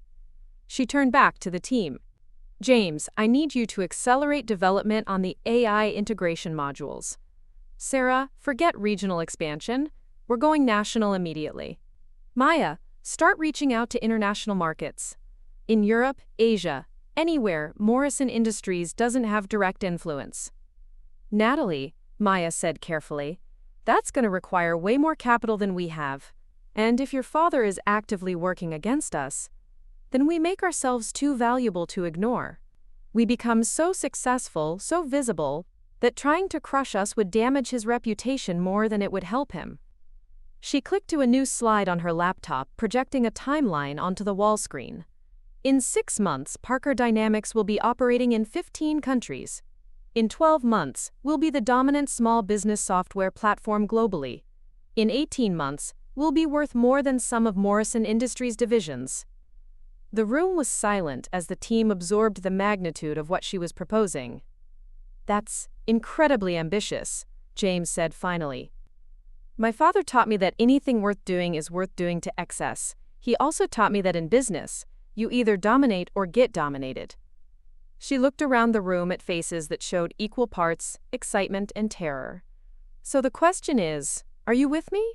She turned back to the team. James, I need you to accelerate development on the AI integration modules. Sarah, forget regional expansion. We're going national immediately. Maya, start reaching out to international markets. In Europe, Asia, anywhere Morrison Industries doesn't have direct influence. Natalie, Maya said carefully, that's going to require way more capital than we have. And if your father is actively working against us, then we make ourselves too valuable to ignore. We become so successful, so visible, that trying to crush us would damage his reputation more than it would help him. She clicked to a new slide on her laptop, projecting a timeline onto the wall screen. In 6 months, Parker Dynamics will be operating in 15 countries. In 12 months, we'll be the dominant small business software platform globally. In 18 months, we'll be worth more than some of Morrison Industries' divisions. The room was silent as the team absorbed the magnitude of what she was proposing. That's incredibly ambitious, James said finally. My father taught me that anything worth doing is worth doing to excess. He also taught me that in business, you either dominate or get dominated. She looked around the room at faces that showed equal parts excitement and terror. So the question is, are you with me?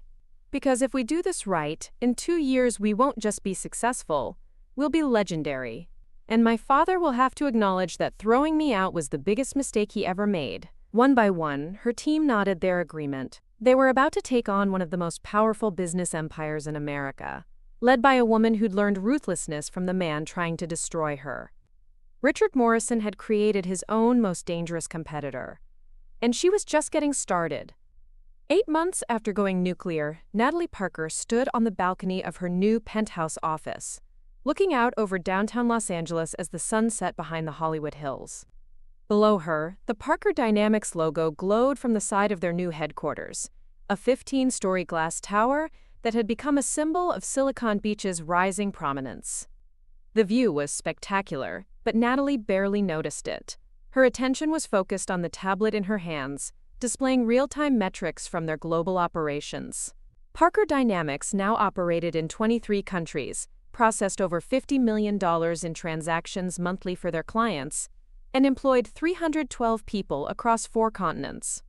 Because if we do this right, in 2 years we won't just be successful, we'll be legendary. And my father will have to acknowledge that throwing me out was the biggest mistake he ever made. One by one, her team nodded their agreement. They were about to take on one of the most powerful business empires in America, led by a woman who'd learned ruthlessness from the man trying to destroy her. Richard Morrison had created his own most dangerous competitor, and she was just getting started. 8 months after going nuclear, Natalie Parker stood on the balcony of her new penthouse office, looking out over downtown Los Angeles as the sun set behind the Hollywood Hills. Below her, the Parker Dynamics logo glowed from the side of their new headquarters, a 15-story glass tower that had become a symbol of Silicon Beach's rising prominence. The view was spectacular, but Natalie barely noticed it. Her attention was focused on the tablet in her hands, displaying real-time metrics from their global operations. Parker Dynamics now operated in 23 countries, processed over $50 million in transactions monthly for their clients, and employed 312 people across 4 continents.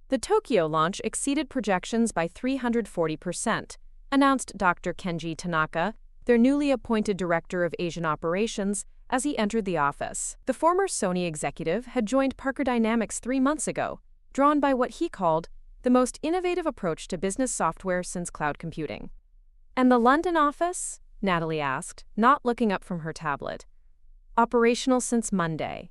The Tokyo launch exceeded projections by 340%, announced Dr. Kenji Tanaka, their newly appointed director of Asian operations, as he entered the office. The former Sony executive had joined Parker Dynamics 3 months ago, drawn by what he called the most innovative approach to business software since cloud computing. And the London office? Natalie asked, not looking up from her tablet. Operational since Monday.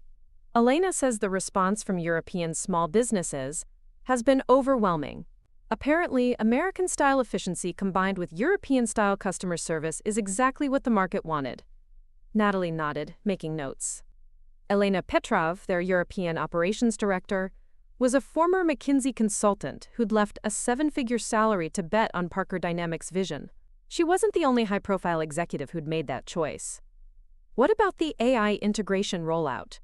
Elena says the response from European small businesses has been overwhelming. Apparently, American-style efficiency combined with European-style customer service is exactly what the market wanted. Natalie nodded, making notes. Elena Petrov, their European operations director, was a former McKinsey consultant who'd left a 7-figure salary to bet on Parker Dynamics' vision. She wasn't the only high-profile executive who'd made that choice. What about the AI integration rollout?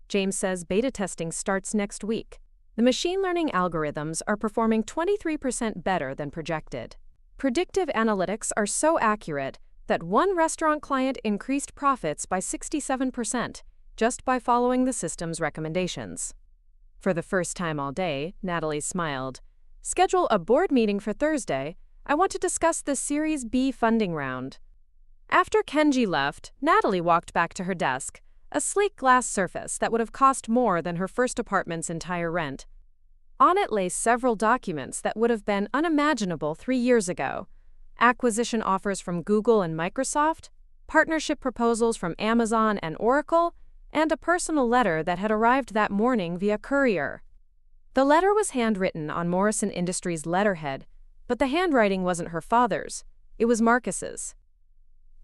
James says beta testing starts next week. The machine learning algorithms are performing 23% better than projected. Predictive analytics are so accurate that one restaurant client increased profits by 67% just by following the system's recommendations. For the first time all day, Natalie smiled. Schedule a board meeting for Thursday. I want to discuss the Series B funding round. After Kenji left, Natalie walked back to her desk, a sleek glass surface that would have cost more than her first apartment's entire rent. On it lay several documents that would have been unimaginable 3 years ago. Acquisition offers from Google and Microsoft, partnership proposals from Amazon and Oracle, and a personal letter that had arrived that morning via courier. The letter was handwritten on Morrison Industries' letterhead, but the handwriting wasn't her father's. It was Marcus's.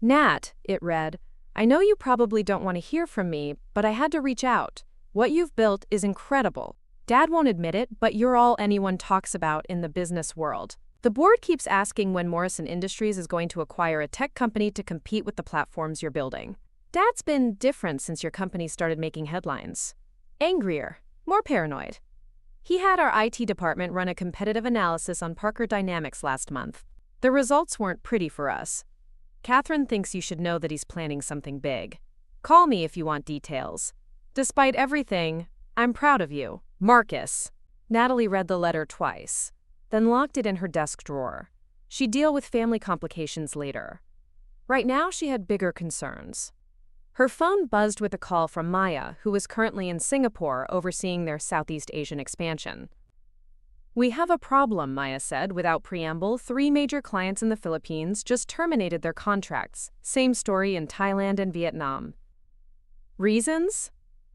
Nat, it read, I know you probably don't want to hear from me, but I had to reach out. What you've built is incredible. Dad won't admit it, but you're all anyone talks about in the business world. The board keeps asking when Morrison Industries is going to acquire a tech company to compete with the platforms you're building. Dad's been different since your company started making headlines. Angrier, more paranoid. He had our IT department run a competitive analysis on Parker Dynamics last month. The results weren't pretty for us. Catherine thinks you should know that he's planning something big. Call me if you want details. Despite everything, I'm proud of you. Marcus. Natalie read the letter twice, then locked it in her desk drawer. She'd deal with family complications later. Right now, she had bigger concerns. Her phone buzzed with a call from Maya, who was currently in Singapore overseeing their Southeast Asian expansion. We have a problem, Maya said without preamble. 3 major clients in the Philippines just terminated their contracts. Same story in Thailand and Vietnam. Reasons?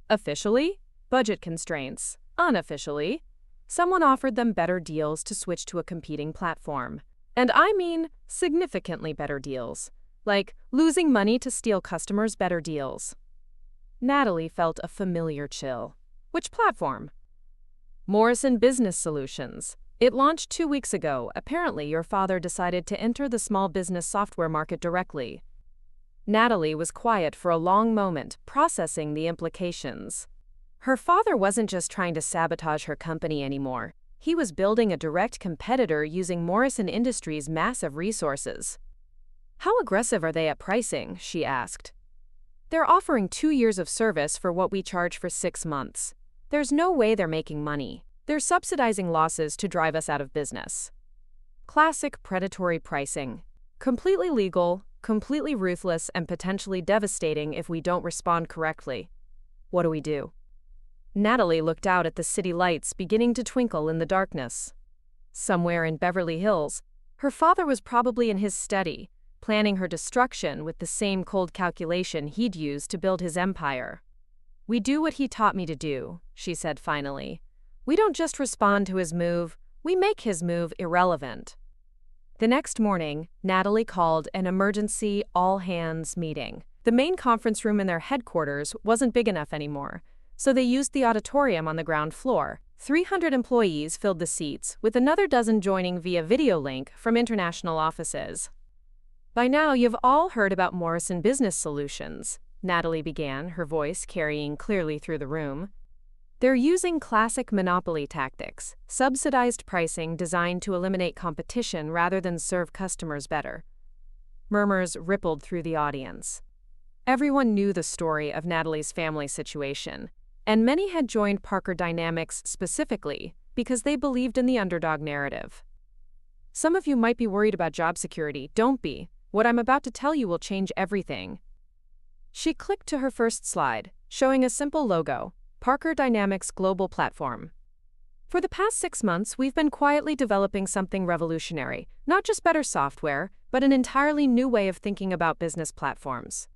Officially, budget constraints. Unofficially, someone offered them better deals to switch to a competing platform. And I mean significantly better deals. Like losing money to steal customers' better deals. Natalie felt a familiar chill. Which platform? Morrison Business Solutions. It launched 2 weeks ago. Apparently, your father decided to enter the small business software market directly. Natalie was quiet for a long moment, processing the implications. Her father wasn't just trying to sabotage her company anymore. He was building a direct competitor using Morrison Industries' massive resources. How aggressive are they at pricing? She asked. They're offering 2 years of service for what we charge for 6 months. There's no way they're making money. They're subsidizing losses to drive us out of business. Classic predatory pricing. Completely legal, completely ruthless, and potentially devastating if we don't respond correctly. What do we do? Natalie looked out at the city lights beginning to twinkle in the darkness. Somewhere in Beverly Hills, her father was probably in his study, planning her destruction with the same cold calculation he'd used to build his empire. "We do what he taught me to do," she said finally. "We don't just respond to his move, we make his move irrelevant." The next morning, Natalie called an emergency all-hands meeting. The main conference room in their headquarters wasn't big enough anymore, so they used the auditorium on the ground floor. 300 employees filled the seats, with another dozen joining via video link from international offices. "By now, you've all heard about Morrison Business Solutions," Natalie began, her voice carrying clearly through the room. "They're using classic monopoly tactics, subsidized pricing designed to eliminate competition rather than serve customers better." Murmurs rippled through the audience. Everyone knew the story of Natalie's family situation, and many had joined Parker Dynamics specifically because they believed in the underdog narrative. "Some of you might be worried about job security. Don't be. What I'm about to tell you will change everything." She clicked to her first slide, showing a simple logo, Parker Dynamics Global Platform. "For the past 6 months, we've been quietly developing something revolutionary, not just better software, but an entirely new way of thinking about business platforms."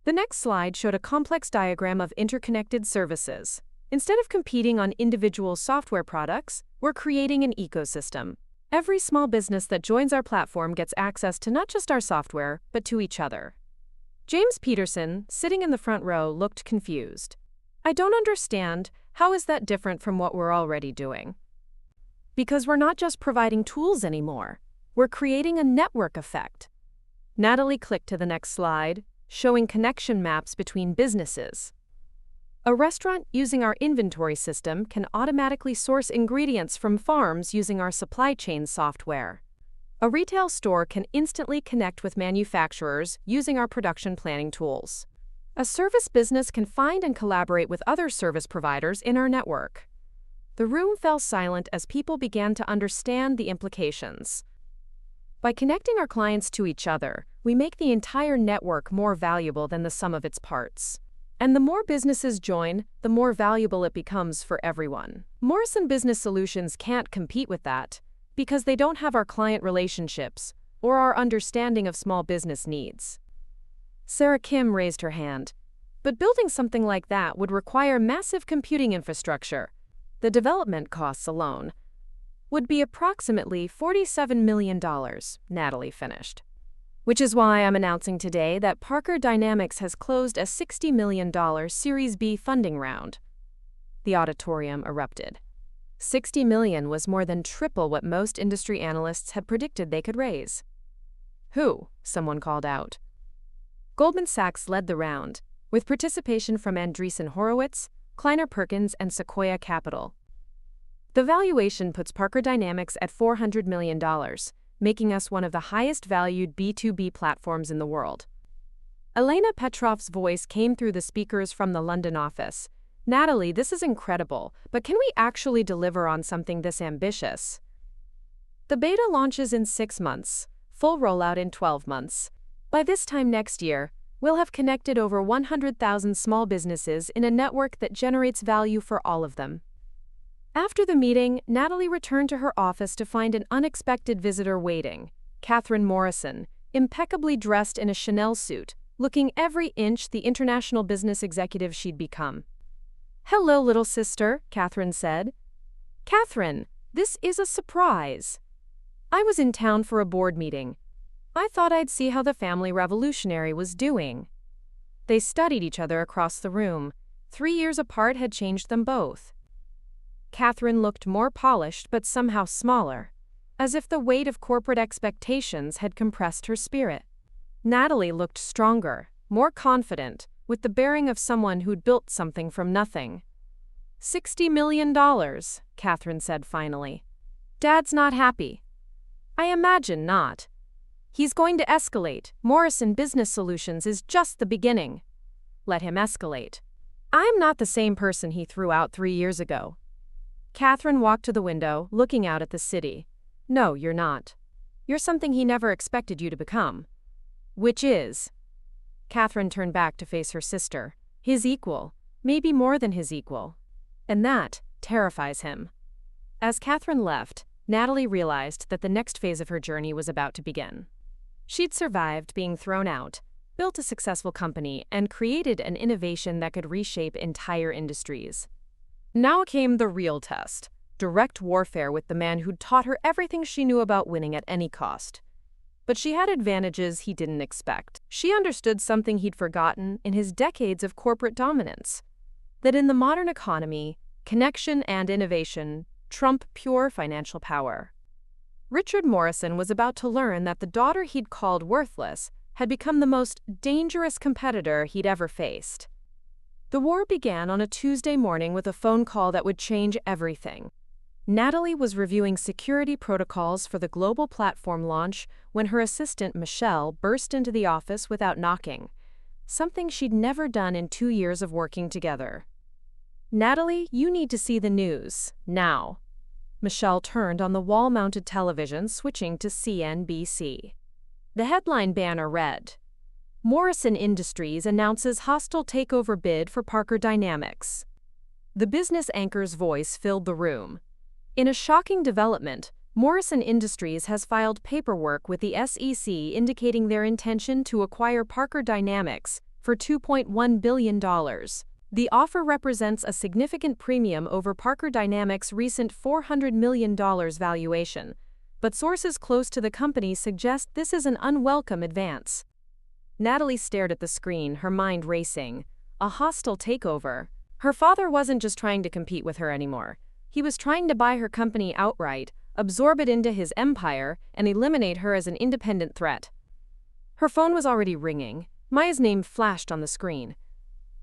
The next slide showed a complex diagram of interconnected services. Instead of competing on individual software products, we're creating an ecosystem. Every small business that joins our platform gets access to not just our software, but to each other. James Peterson, sitting in the front row, looked confused. "I don't understand. How is that different from what we're already doing?" "Because we're not just providing tools anymore. We're creating a network effect." Natalie clicked to the next slide, showing connection maps between businesses. A restaurant using our inventory system can automatically source ingredients from farms using our supply chain software. A retail store can instantly connect with manufacturers using our production planning tools. A service business can find and collaborate with other service providers in our network. The room fell silent as people began to understand the implications. By connecting our clients to each other, we make the entire network more valuable than the sum of its parts. And the more businesses join, the more valuable it becomes for everyone. Morrison Business Solutions can't compete with that, because they don't have our client relationships or our understanding of small business needs. Sarah Kim raised her hand. "But building something like that would require massive computing infrastructure. The development costs alone would be approximately $47 million, Natalie finished. "Which is why I'm announcing today that Parker Dynamics has closed a $60 million Series B funding round." The auditorium erupted. $60 million was more than triple what most industry analysts had predicted they could raise. "Who?" someone called out. Goldman Sachs led the round, with participation from Andreessen Horowitz, Kleiner Perkins, and Sequoia Capital. The valuation puts Parker Dynamics at $400 million, making us one of the highest-valued B2B platforms in the world. Elena Petrov's voice came through the speakers from the London office. "Natalie, this is incredible, but can we actually deliver on something this ambitious?" "The beta launches in 6 months, full rollout in 12 months. By this time next year, we'll have connected over 100,000 small businesses in a network that generates value for all of them." After the meeting, Natalie returned to her office to find an unexpected visitor waiting, Catherine Morrison, impeccably dressed in a Chanel suit, looking every inch the international business executive she'd become. "Hello, little sister," Catherine said. "Catherine, this is a surprise. I was in town for a board meeting. I thought I'd see how the family revolutionary was doing." They studied each other across the room. 3 years apart had changed them both. Catherine looked more polished but somehow smaller, as if the weight of corporate expectations had compressed her spirit. Natalie looked stronger, more confident, with the bearing of someone who'd built something from nothing. $60 million, Catherine said finally. "Dad's not happy." "I imagine not. He's going to escalate. Morrison Business Solutions is just the beginning." let him escalate. I'm not the same person he threw out 3 years ago. Catherine walked to the window, looking out at the city. No, you're not. You're something he never expected you to become. Which is? Catherine turned back to face her sister. His equal, maybe more than his equal. And that terrifies him. As Catherine left, Natalie realized that the next phase of her journey was about to begin. She'd survived being thrown out, built a successful company, and created an innovation that could reshape entire industries. Now came the real test, direct warfare with the man who'd taught her everything she knew about winning at any cost. But she had advantages he didn't expect. She understood something he'd forgotten in his decades of corporate dominance, that in the modern economy, connection and innovation trump pure financial power. Richard Morrison was about to learn that the daughter he'd called worthless had become the most dangerous competitor he'd ever faced. The war began on a Tuesday morning with a phone call that would change everything. Natalie was reviewing security protocols for the global platform launch when her assistant, Michelle, burst into the office without knocking, something she'd never done in 2 years of working together. Natalie, you need to see the news, now. Michelle turned on the wall-mounted television, switching to CNBC. The headline banner read, Morrison Industries announces hostile takeover bid for Parker Dynamics. The business anchor's voice filled the room. In a shocking development, Morrison Industries has filed paperwork with the SEC indicating their intention to acquire Parker Dynamics for $2.1 billion. The offer represents a significant premium over Parker Dynamics' recent $400 million valuation, but sources close to the company suggest this is an unwelcome advance. Natalie stared at the screen, her mind racing. A hostile takeover. Her father wasn't just trying to compete with her anymore. He was trying to buy her company outright, absorb it into his empire, and eliminate her as an independent threat. Her phone was already ringing. Maya's name flashed on the screen.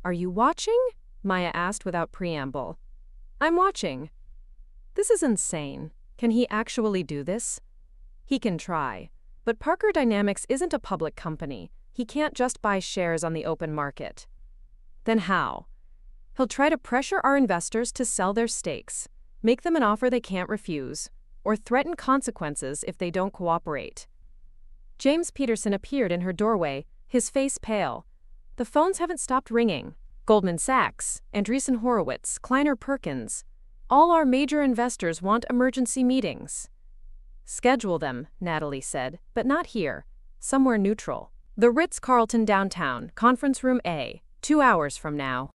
Are you watching? Maya asked without preamble. I'm watching. This is insane. Can he actually do this? He can try. But Parker Dynamics isn't a public company. He can't just buy shares on the open market. Then how? He'll try to pressure our investors to sell their stakes, make them an offer they can't refuse, or threaten consequences if they don't cooperate. James Peterson appeared in her doorway, his face pale. The phones haven't stopped ringing. Goldman Sachs, Andreessen Horowitz, Kleiner Perkins. All our major investors want emergency meetings. Schedule them, Natalie said, but not here. Somewhere neutral. The Ritz-Carlton downtown, Conference Room A, 2 hours from now.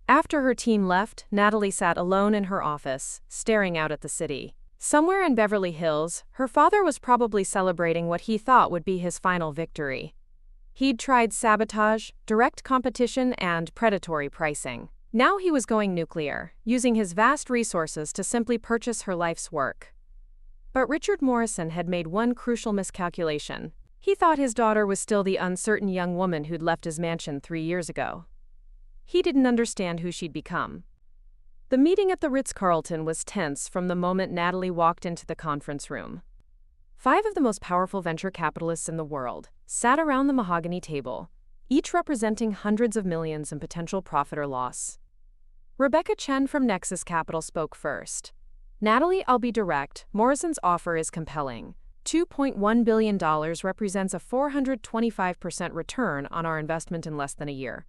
After her team left, Natalie sat alone in her office, staring out at the city. Somewhere in Beverly Hills, her father was probably celebrating what he thought would be his final victory. He'd tried sabotage, direct competition, and predatory pricing. Now he was going nuclear, using his vast resources to simply purchase her life's work. But Richard Morrison had made one crucial miscalculation. He thought his daughter was still the uncertain young woman who'd left his mansion 3 years ago. He didn't understand who she'd become. The meeting at the Ritz-Carlton was tense from the moment Natalie walked into the conference room. 5 of the most powerful venture capitalists in the world sat around the mahogany table, each representing hundreds of millions in potential profit or loss. Rebecca Chen from Nexus Capital spoke first. Natalie, I'll be direct, Morrison's offer is compelling. $2.1 billion represents a 425% return on our investment in less than a year.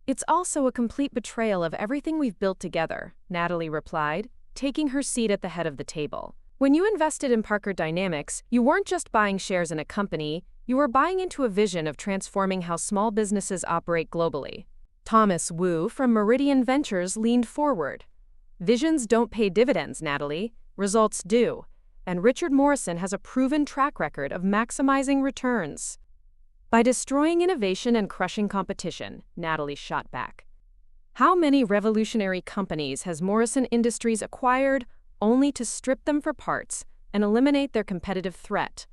It's also a complete betrayal of everything we've built together, Natalie replied, taking her seat at the head of the table. When you invested in Parker Dynamics, you weren't just buying shares in a company, you were buying into a vision of transforming how small businesses operate globally. Thomas Wu from Meridian Ventures leaned forward. Visions don't pay dividends, Natalie. Results do. And Richard Morrison has a proven track record of maximizing returns. By destroying innovation and crushing competition, Natalie shot back. How many revolutionary companies has Morrison Industries acquired only to strip them for parts and eliminate their competitive threat?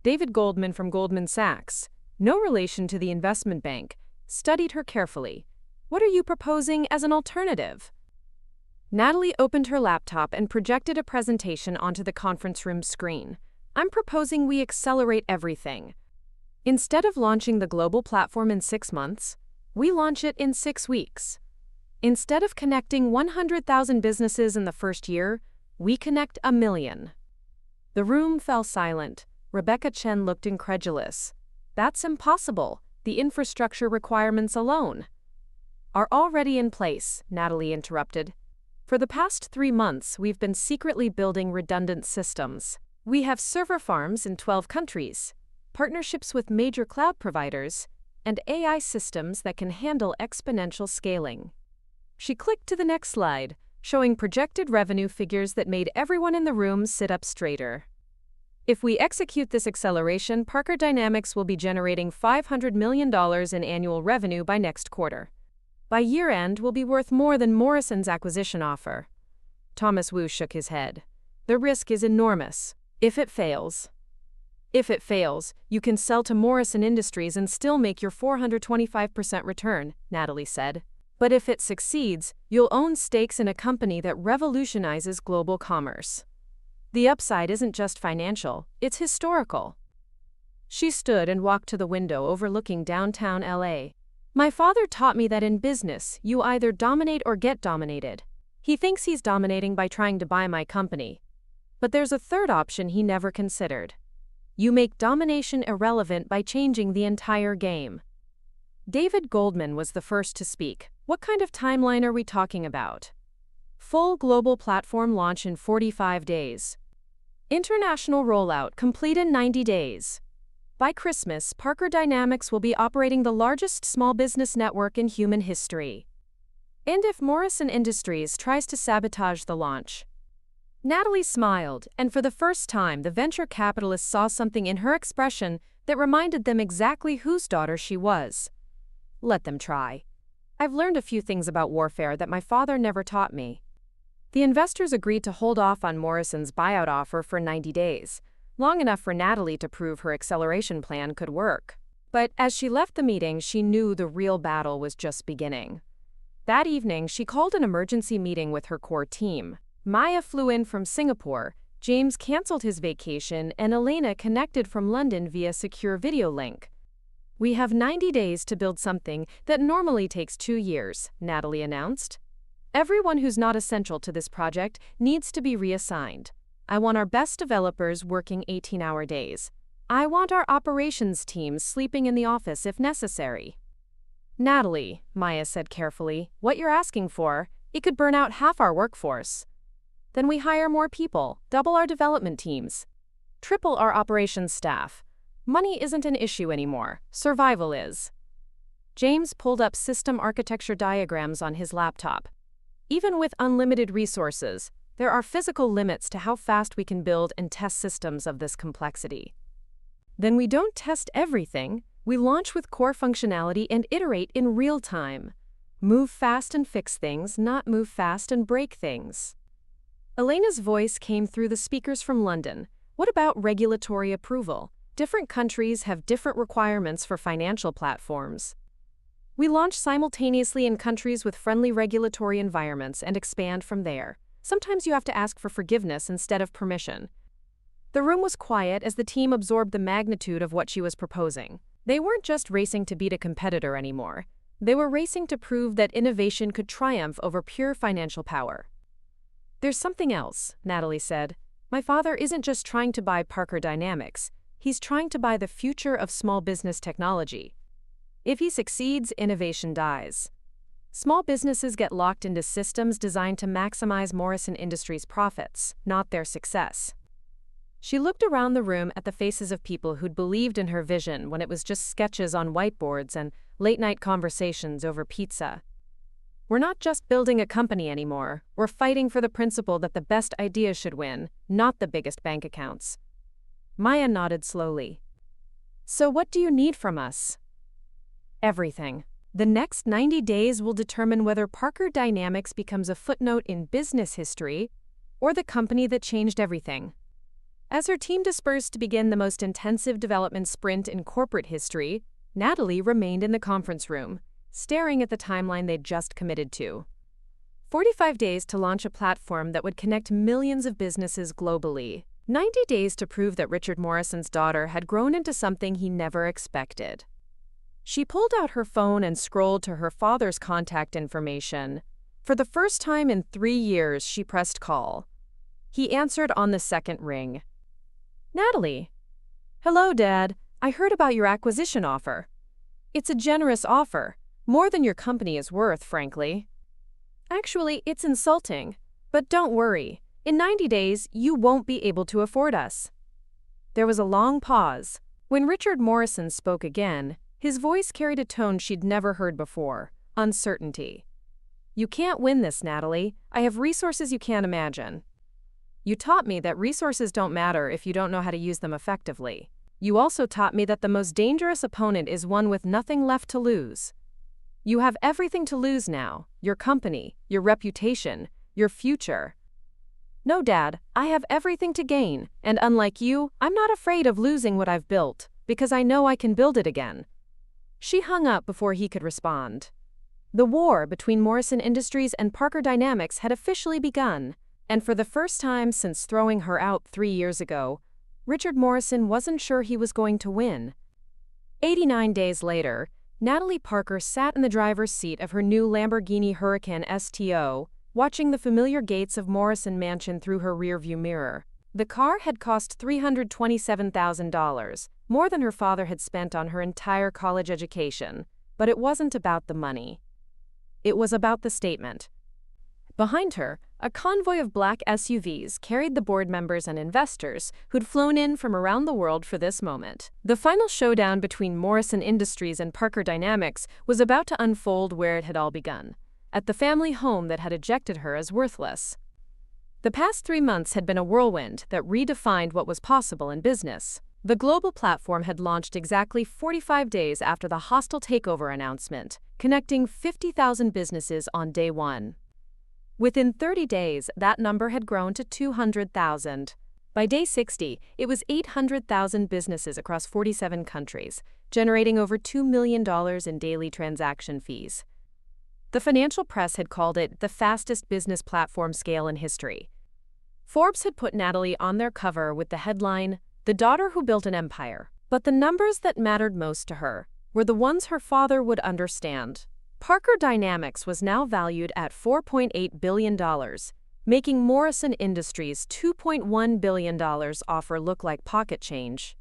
David Goldman from Goldman Sachs, no relation to the investment bank, studied her carefully. What are you proposing as an alternative? Natalie opened her laptop and projected a presentation onto the conference room screen. I'm proposing we accelerate everything. Instead of launching the global platform in 6 months, We launch it in 6 weeks. Instead of connecting 100,000 businesses in the first year, we connect 1 million. The room fell silent. Rebecca Chen looked incredulous. That's impossible. The infrastructure requirements alone are already in place, Natalie interrupted. For the past 3 months, we've been secretly building redundant systems. We have server farms in 12 countries, partnerships with major cloud providers, and AI systems that can handle exponential scaling. She clicked to the next slide, showing projected revenue figures that made everyone in the room sit up straighter. If we execute this acceleration, Parker Dynamics will be generating $500 million in annual revenue by next quarter. By year-end, we'll be worth more than Morrison's acquisition offer. Thomas Wu shook his head. The risk is enormous. If it fails, you can sell to Morrison Industries and still make your 425% return, Natalie said. But if it succeeds, you'll own stakes in a company that revolutionizes global commerce. The upside isn't just financial, it's historical. She stood and walked to the window overlooking downtown LA. My father taught me that in business, you either dominate or get dominated. He thinks he's dominating by trying to buy my company. But there's a third option he never considered. You make domination irrelevant by changing the entire game. David Goldman was the first to speak. What kind of timeline are we talking about? Full global platform launch in 45 days. International rollout complete in 90 days. By Christmas, Parker Dynamics will be operating the largest small business network in human history. And if Morrison Industries tries to sabotage the launch? Natalie smiled, and for the first time, the venture capitalists saw something in her expression that reminded them exactly whose daughter she was. Let them try. I've learned a few things about warfare that my father never taught me. The investors agreed to hold off on Morrison's buyout offer for 90 days, long enough for Natalie to prove her acceleration plan could work. But as she left the meeting, she knew the real battle was just beginning. That evening, she called an emergency meeting with her core team. Maya flew in from Singapore, James canceled his vacation, and Elena connected from London via secure video link. We have 90 days to build something that normally takes 2 years, Natalie announced. Everyone who's not essential to this project needs to be reassigned. I want our best developers working 18-hour days. I want our operations teams sleeping in the office if necessary. Natalie, Maya said carefully, what you're asking for, it could burn out half our workforce. Then we hire more people, double our development teams, triple our operations staff. Money isn't an issue anymore, survival is. James pulled up system architecture diagrams on his laptop. Even with unlimited resources, there are physical limits to how fast we can build and test systems of this complexity. Then we don't test everything, we launch with core functionality and iterate in real time. Move fast and fix things, not move fast and break things. Elena's voice came through the speakers from London. What about regulatory approval? Different countries have different requirements for financial platforms. We launch simultaneously in countries with friendly regulatory environments and expand from there. Sometimes you have to ask for forgiveness instead of permission. The room was quiet as the team absorbed the magnitude of what she was proposing. They weren't just racing to beat a competitor anymore. They were racing to prove that innovation could triumph over pure financial power. There's something else, Natalie said. My father isn't just trying to buy Parker Dynamics. He's trying to buy the future of small business technology. If he succeeds, innovation dies. Small businesses get locked into systems designed to maximize Morrison Industries' profits, not their success. She looked around the room at the faces of people who'd believed in her vision when it was just sketches on whiteboards and late-night conversations over pizza. We're not just building a company anymore, we're fighting for the principle that the best ideas should win, not the biggest bank accounts. Maya nodded slowly. So what do you need from us? Everything. The next 90 days will determine whether Parker Dynamics becomes a footnote in business history or the company that changed everything. As her team dispersed to begin the most intensive development sprint in corporate history, Natalie remained in the conference room, staring at the timeline they'd just committed to. 45 days to launch a platform that would connect millions of businesses globally. 90 days to prove that Richard Morrison's daughter had grown into something he never expected. She pulled out her phone and scrolled to her father's contact information. For the first time in 3 years, she pressed call. He answered on the second ring. Natalie. Hello, Dad. I heard about your acquisition offer. It's a generous offer, more than your company is worth, frankly. Actually, it's insulting. But don't worry. In 90 days, you won't be able to afford us. There was a long pause. When Richard Morrison spoke again, his voice carried a tone she'd never heard before: uncertainty. You can't win this, Natalie. I have resources you can't imagine. You taught me that resources don't matter if you don't know how to use them effectively. You also taught me that the most dangerous opponent is one with nothing left to lose. You have everything to lose now: your company, your reputation, your future. No, Dad, I have everything to gain, and unlike you, I'm not afraid of losing what I've built, because I know I can build it again. She hung up before he could respond. The war between Morrison Industries and Parker Dynamics had officially begun, and for the first time since throwing her out 3 years ago, Richard Morrison wasn't sure he was going to win. 89 days later, Natalie Parker sat in the driver's seat of her new Lamborghini Huracan STO, watching the familiar gates of Morrison Mansion through her rearview mirror. The car had cost $327,000, more than her father had spent on her entire college education, but it wasn't about the money. It was about the statement. Behind her, a convoy of black SUVs carried the board members and investors who'd flown in from around the world for this moment. The final showdown between Morrison Industries and Parker Dynamics was about to unfold where it had all begun, at the family home that had ejected her as worthless. The past 3 months had been a whirlwind that redefined what was possible in business. The global platform had launched exactly 45 days after the hostile takeover announcement, connecting 50,000 businesses on day one. Within 30 days, that number had grown to 200,000. By day 60, it was 800,000 businesses across 47 countries, generating over $2 million in daily transaction fees. The financial press had called it the fastest business platform scale in history. Forbes had put Natalie on their cover with the headline, "The Daughter Who Built an Empire." But the numbers that mattered most to her were the ones her father would understand. Parker Dynamics was now valued at $4.8 billion, making Morrison Industries' $2.1 billion offer look like pocket change.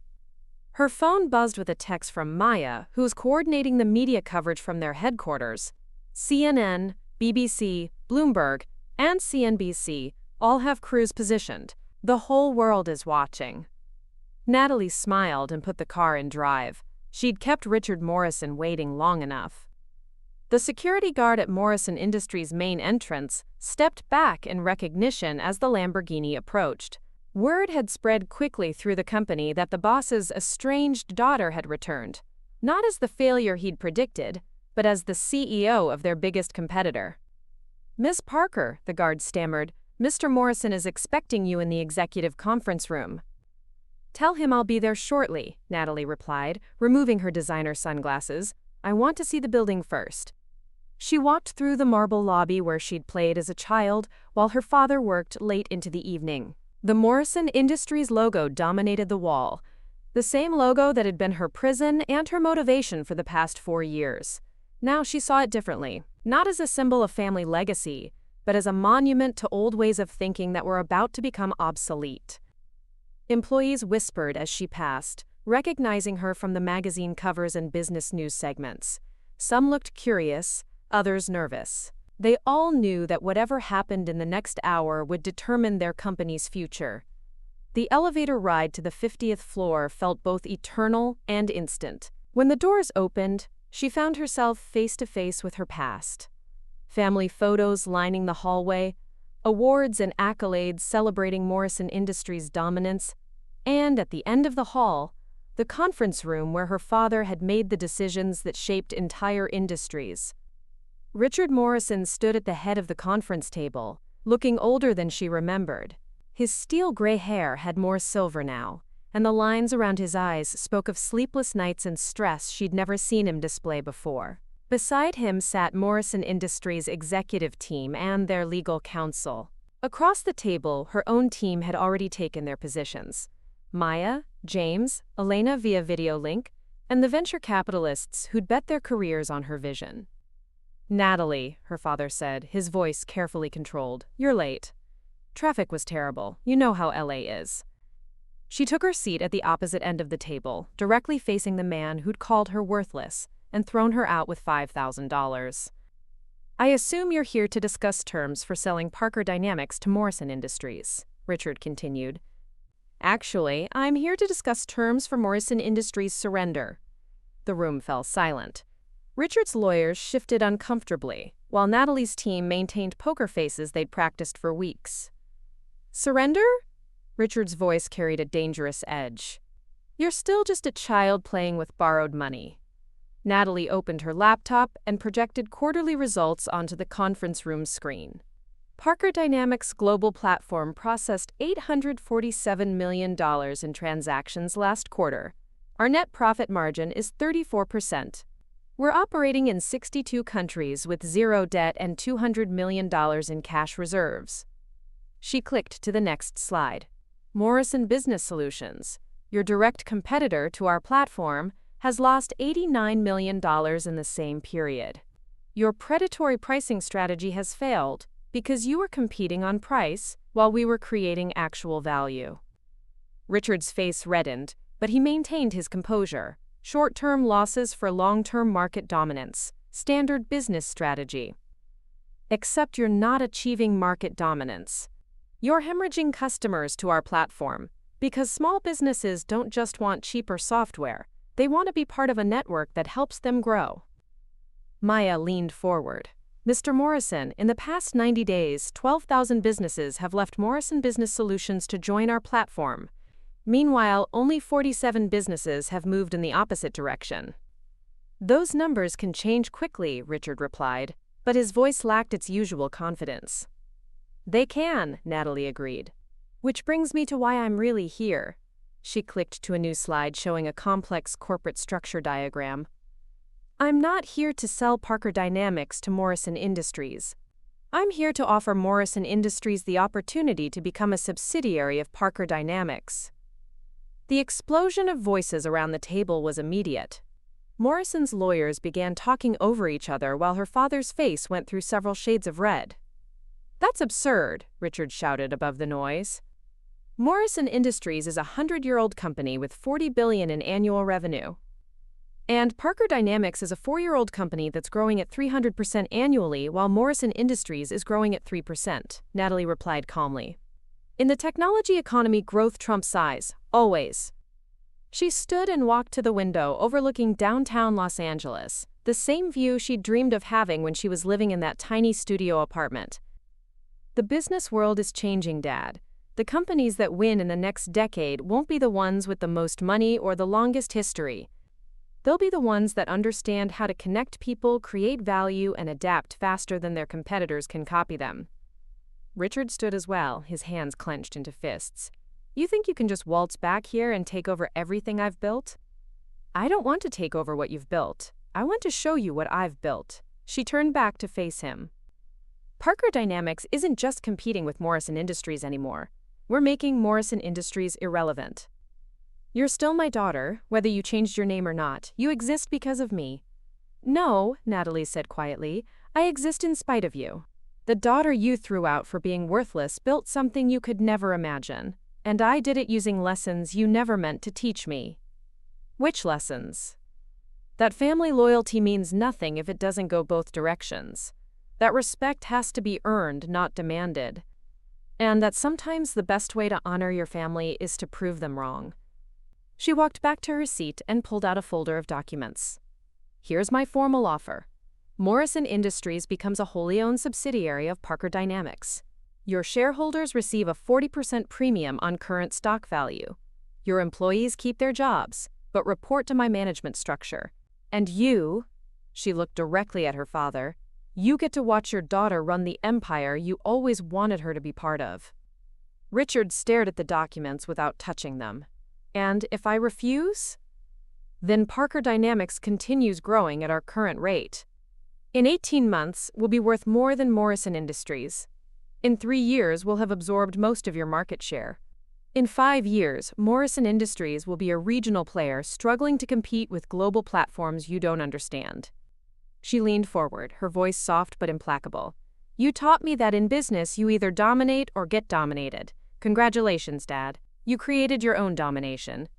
Her phone buzzed with a text from Maya, who was coordinating the media coverage from their headquarters. CNN, BBC, Bloomberg, and CNBC all have crews positioned. The whole world is watching. Natalie smiled and put the car in drive. She'd kept Richard Morrison waiting long enough. The security guard at Morrison Industries' main entrance stepped back in recognition as the Lamborghini approached. Word had spread quickly through the company that the boss's estranged daughter had returned, not as the failure he'd predicted, but as the CEO of their biggest competitor. "Miss Parker," the guard stammered, "Mr. Morrison is expecting you in the executive conference room." "Tell him I'll be there shortly," Natalie replied, removing her designer sunglasses. "I want to see the building first." She walked through the marble lobby where she'd played as a child while her father worked late into the evening. The Morrison Industries logo dominated the wall, the same logo that had been her prison and her motivation for the past 4 years. Now she saw it differently, not as a symbol of family legacy, but as a monument to old ways of thinking that were about to become obsolete. Employees whispered as she passed, recognizing her from the magazine covers and business news segments. Some looked curious, others nervous. They all knew that whatever happened in the next hour would determine their company's future. The elevator ride to the 50th floor felt both eternal and instant. When the doors opened, she found herself face to face with her past. Family photos lining the hallway, awards and accolades celebrating Morrison Industries' dominance, and at the end of the hall, the conference room where her father had made the decisions that shaped entire industries. Richard Morrison stood at the head of the conference table, looking older than she remembered. His steel gray hair had more silver now, and the lines around his eyes spoke of sleepless nights and stress she'd never seen him display before. Beside him sat Morrison Industries' executive team and their legal counsel. Across the table, her own team had already taken their positions. Maya, James, Elena via video link, and the venture capitalists who'd bet their careers on her vision. "Natalie," her father said, his voice carefully controlled, "you're late. Traffic was terrible. You know how LA is." She took her seat at the opposite end of the table, directly facing the man who'd called her worthless and thrown her out with $5,000. "I assume you're here to discuss terms for selling Parker Dynamics to Morrison Industries," Richard continued. "Actually, I'm here to discuss terms for Morrison Industries' surrender." The room fell silent. Richard's lawyers shifted uncomfortably, while Natalie's team maintained poker faces they'd practiced for weeks. "Surrender?" Richard's voice carried a dangerous edge. "You're still just a child playing with borrowed money." Natalie opened her laptop and projected quarterly results onto the conference room screen. Parker Dynamics' global platform processed $847 million in transactions last quarter. Our net profit margin is 34%. We're operating in 62 countries with zero debt and $200 million in cash reserves. She clicked to the next slide. Morrison Business Solutions, your direct competitor to our platform, has lost $89 million in the same period. Your predatory pricing strategy has failed because you were competing on price while we were creating actual value. Richard's face reddened, but he maintained his composure. Short-term losses for long-term market dominance. Standard business strategy. Except you're not achieving market dominance. You're hemorrhaging customers to our platform because small businesses don't just want cheaper software. They want to be part of a network that helps them grow. Maya leaned forward. "Mr. Morrison, in the past 90 days, 12,000 businesses have left Morrison Business Solutions to join our platform. Meanwhile, only 47 businesses have moved in the opposite direction." "Those numbers can change quickly," Richard replied, but his voice lacked its usual confidence. "They can," Natalie agreed. "Which brings me to why I'm really here." She clicked to a new slide showing a complex corporate structure diagram. "I'm not here to sell Parker Dynamics to Morrison Industries. I'm here to offer Morrison Industries the opportunity to become a subsidiary of Parker Dynamics." The explosion of voices around the table was immediate. Morrison's lawyers began talking over each other while her father's face went through several shades of red. "That's absurd," Richard shouted above the noise. "Morrison Industries is a 100-year-old company with $40 billion in annual revenue. And Parker Dynamics is a 4-year-old company that's growing at 300% annually while Morrison Industries is growing at 3%, Natalie replied calmly. "In the technology economy, growth trumps size, always." She stood and walked to the window overlooking downtown Los Angeles, the same view she'd dreamed of having when she was living in that tiny studio apartment. "The business world is changing, Dad. The companies that win in the next decade won't be the ones with the most money or the longest history. They'll be the ones that understand how to connect people, create value, and adapt faster than their competitors can copy them." Richard stood as well, his hands clenched into fists. "You think you can just waltz back here and take over everything I've built?" "I don't want to take over what you've built. I want to show you what I've built." She turned back to face him. "Parker Dynamics isn't just competing with Morrison Industries anymore. We're making Morrison Industries irrelevant. You're still my daughter, whether you changed your name or not. You exist because of me." "No," Natalie said quietly, "I exist in spite of you. The daughter you threw out for being worthless built something you could never imagine, and I did it using lessons you never meant to teach me." "Which lessons?" "That family loyalty means nothing if it doesn't go both directions. That respect has to be earned, not demanded. And that sometimes the best way to honor your family is to prove them wrong." She walked back to her seat and pulled out a folder of documents. "Here's my formal offer. Morrison Industries becomes a wholly owned subsidiary of Parker Dynamics. Your shareholders receive a 40% premium on current stock value. Your employees keep their jobs, but report to my management structure. And you," she looked directly at her father, "you get to watch your daughter run the empire you always wanted her to be part of." Richard stared at the documents without touching them. "And if I refuse?" "Then Parker Dynamics continues growing at our current rate. In 18 months, we'll be worth more than Morrison Industries. In 3 years, we'll have absorbed most of your market share. In 5 years, Morrison Industries will be a regional player struggling to compete with global platforms you don't understand. She leaned forward, her voice soft but implacable. You taught me that in business you either dominate or get dominated. Congratulations, Dad. You created your own domination.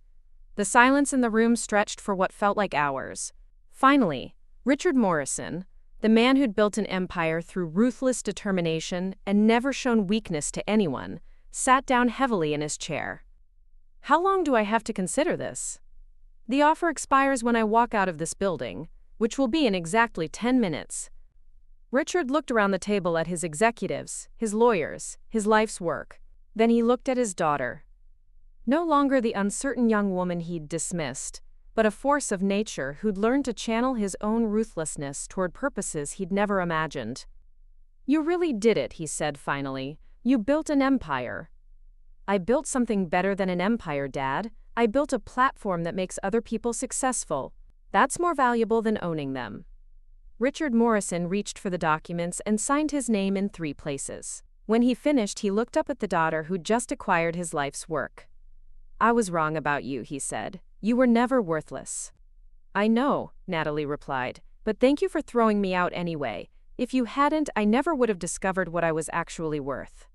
The silence in the room stretched for what felt like hours. Finally, Richard Morrison, the man who'd built an empire through ruthless determination and never shown weakness to anyone, sat down heavily in his chair. How long do I have to consider this? The offer expires when I walk out of this building, which will be in exactly 10 minutes. Richard looked around the table at his executives, his lawyers, his life's work. Then he looked at his daughter. No longer the uncertain young woman he'd dismissed, but a force of nature who'd learned to channel his own ruthlessness toward purposes he'd never imagined. You really did it, he said finally. You built an empire. I built something better than an empire, Dad. I built a platform that makes other people successful. That's more valuable than owning them. Richard Morrison reached for the documents and signed his name in 3 places. When he finished, he looked up at the daughter who'd just acquired his life's work. I was wrong about you, he said. You were never worthless. I know, Natalie replied, but thank you for throwing me out anyway. If you hadn't, I never would have discovered what I was actually worth.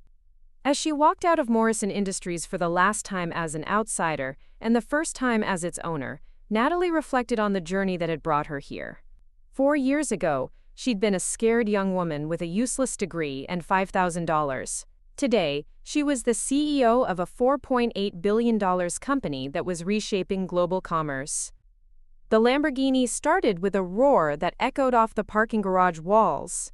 As she walked out of Morrison Industries for the last time as an outsider and the first time as its owner, Natalie reflected on the journey that had brought her here. 4 years ago, she'd been a scared young woman with a useless degree and $5,000. Today, she was the CEO of a $4.8 billion company that was reshaping global commerce. The Lamborghini started with a roar that echoed off the parking garage walls.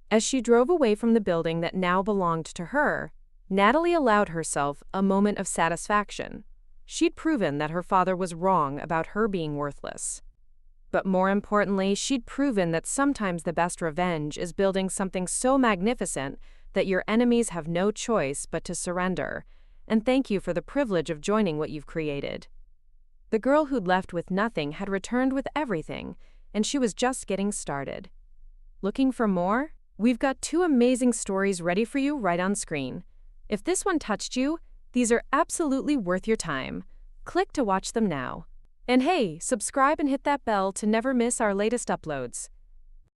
As she drove away from the building that now belonged to her, Natalie allowed herself a moment of satisfaction. She'd proven that her father was wrong about her being worthless. But more importantly, she'd proven that sometimes the best revenge is building something so magnificent that your enemies have no choice but to surrender, and thank you for the privilege of joining what you've created. The girl who'd left with nothing had returned with everything, and she was just getting started. Looking for more? We've got 2 amazing stories ready for you right on screen. If this one touched you, these are absolutely worth your time. Click to watch them now. And hey, subscribe and hit that bell to never miss our latest uploads.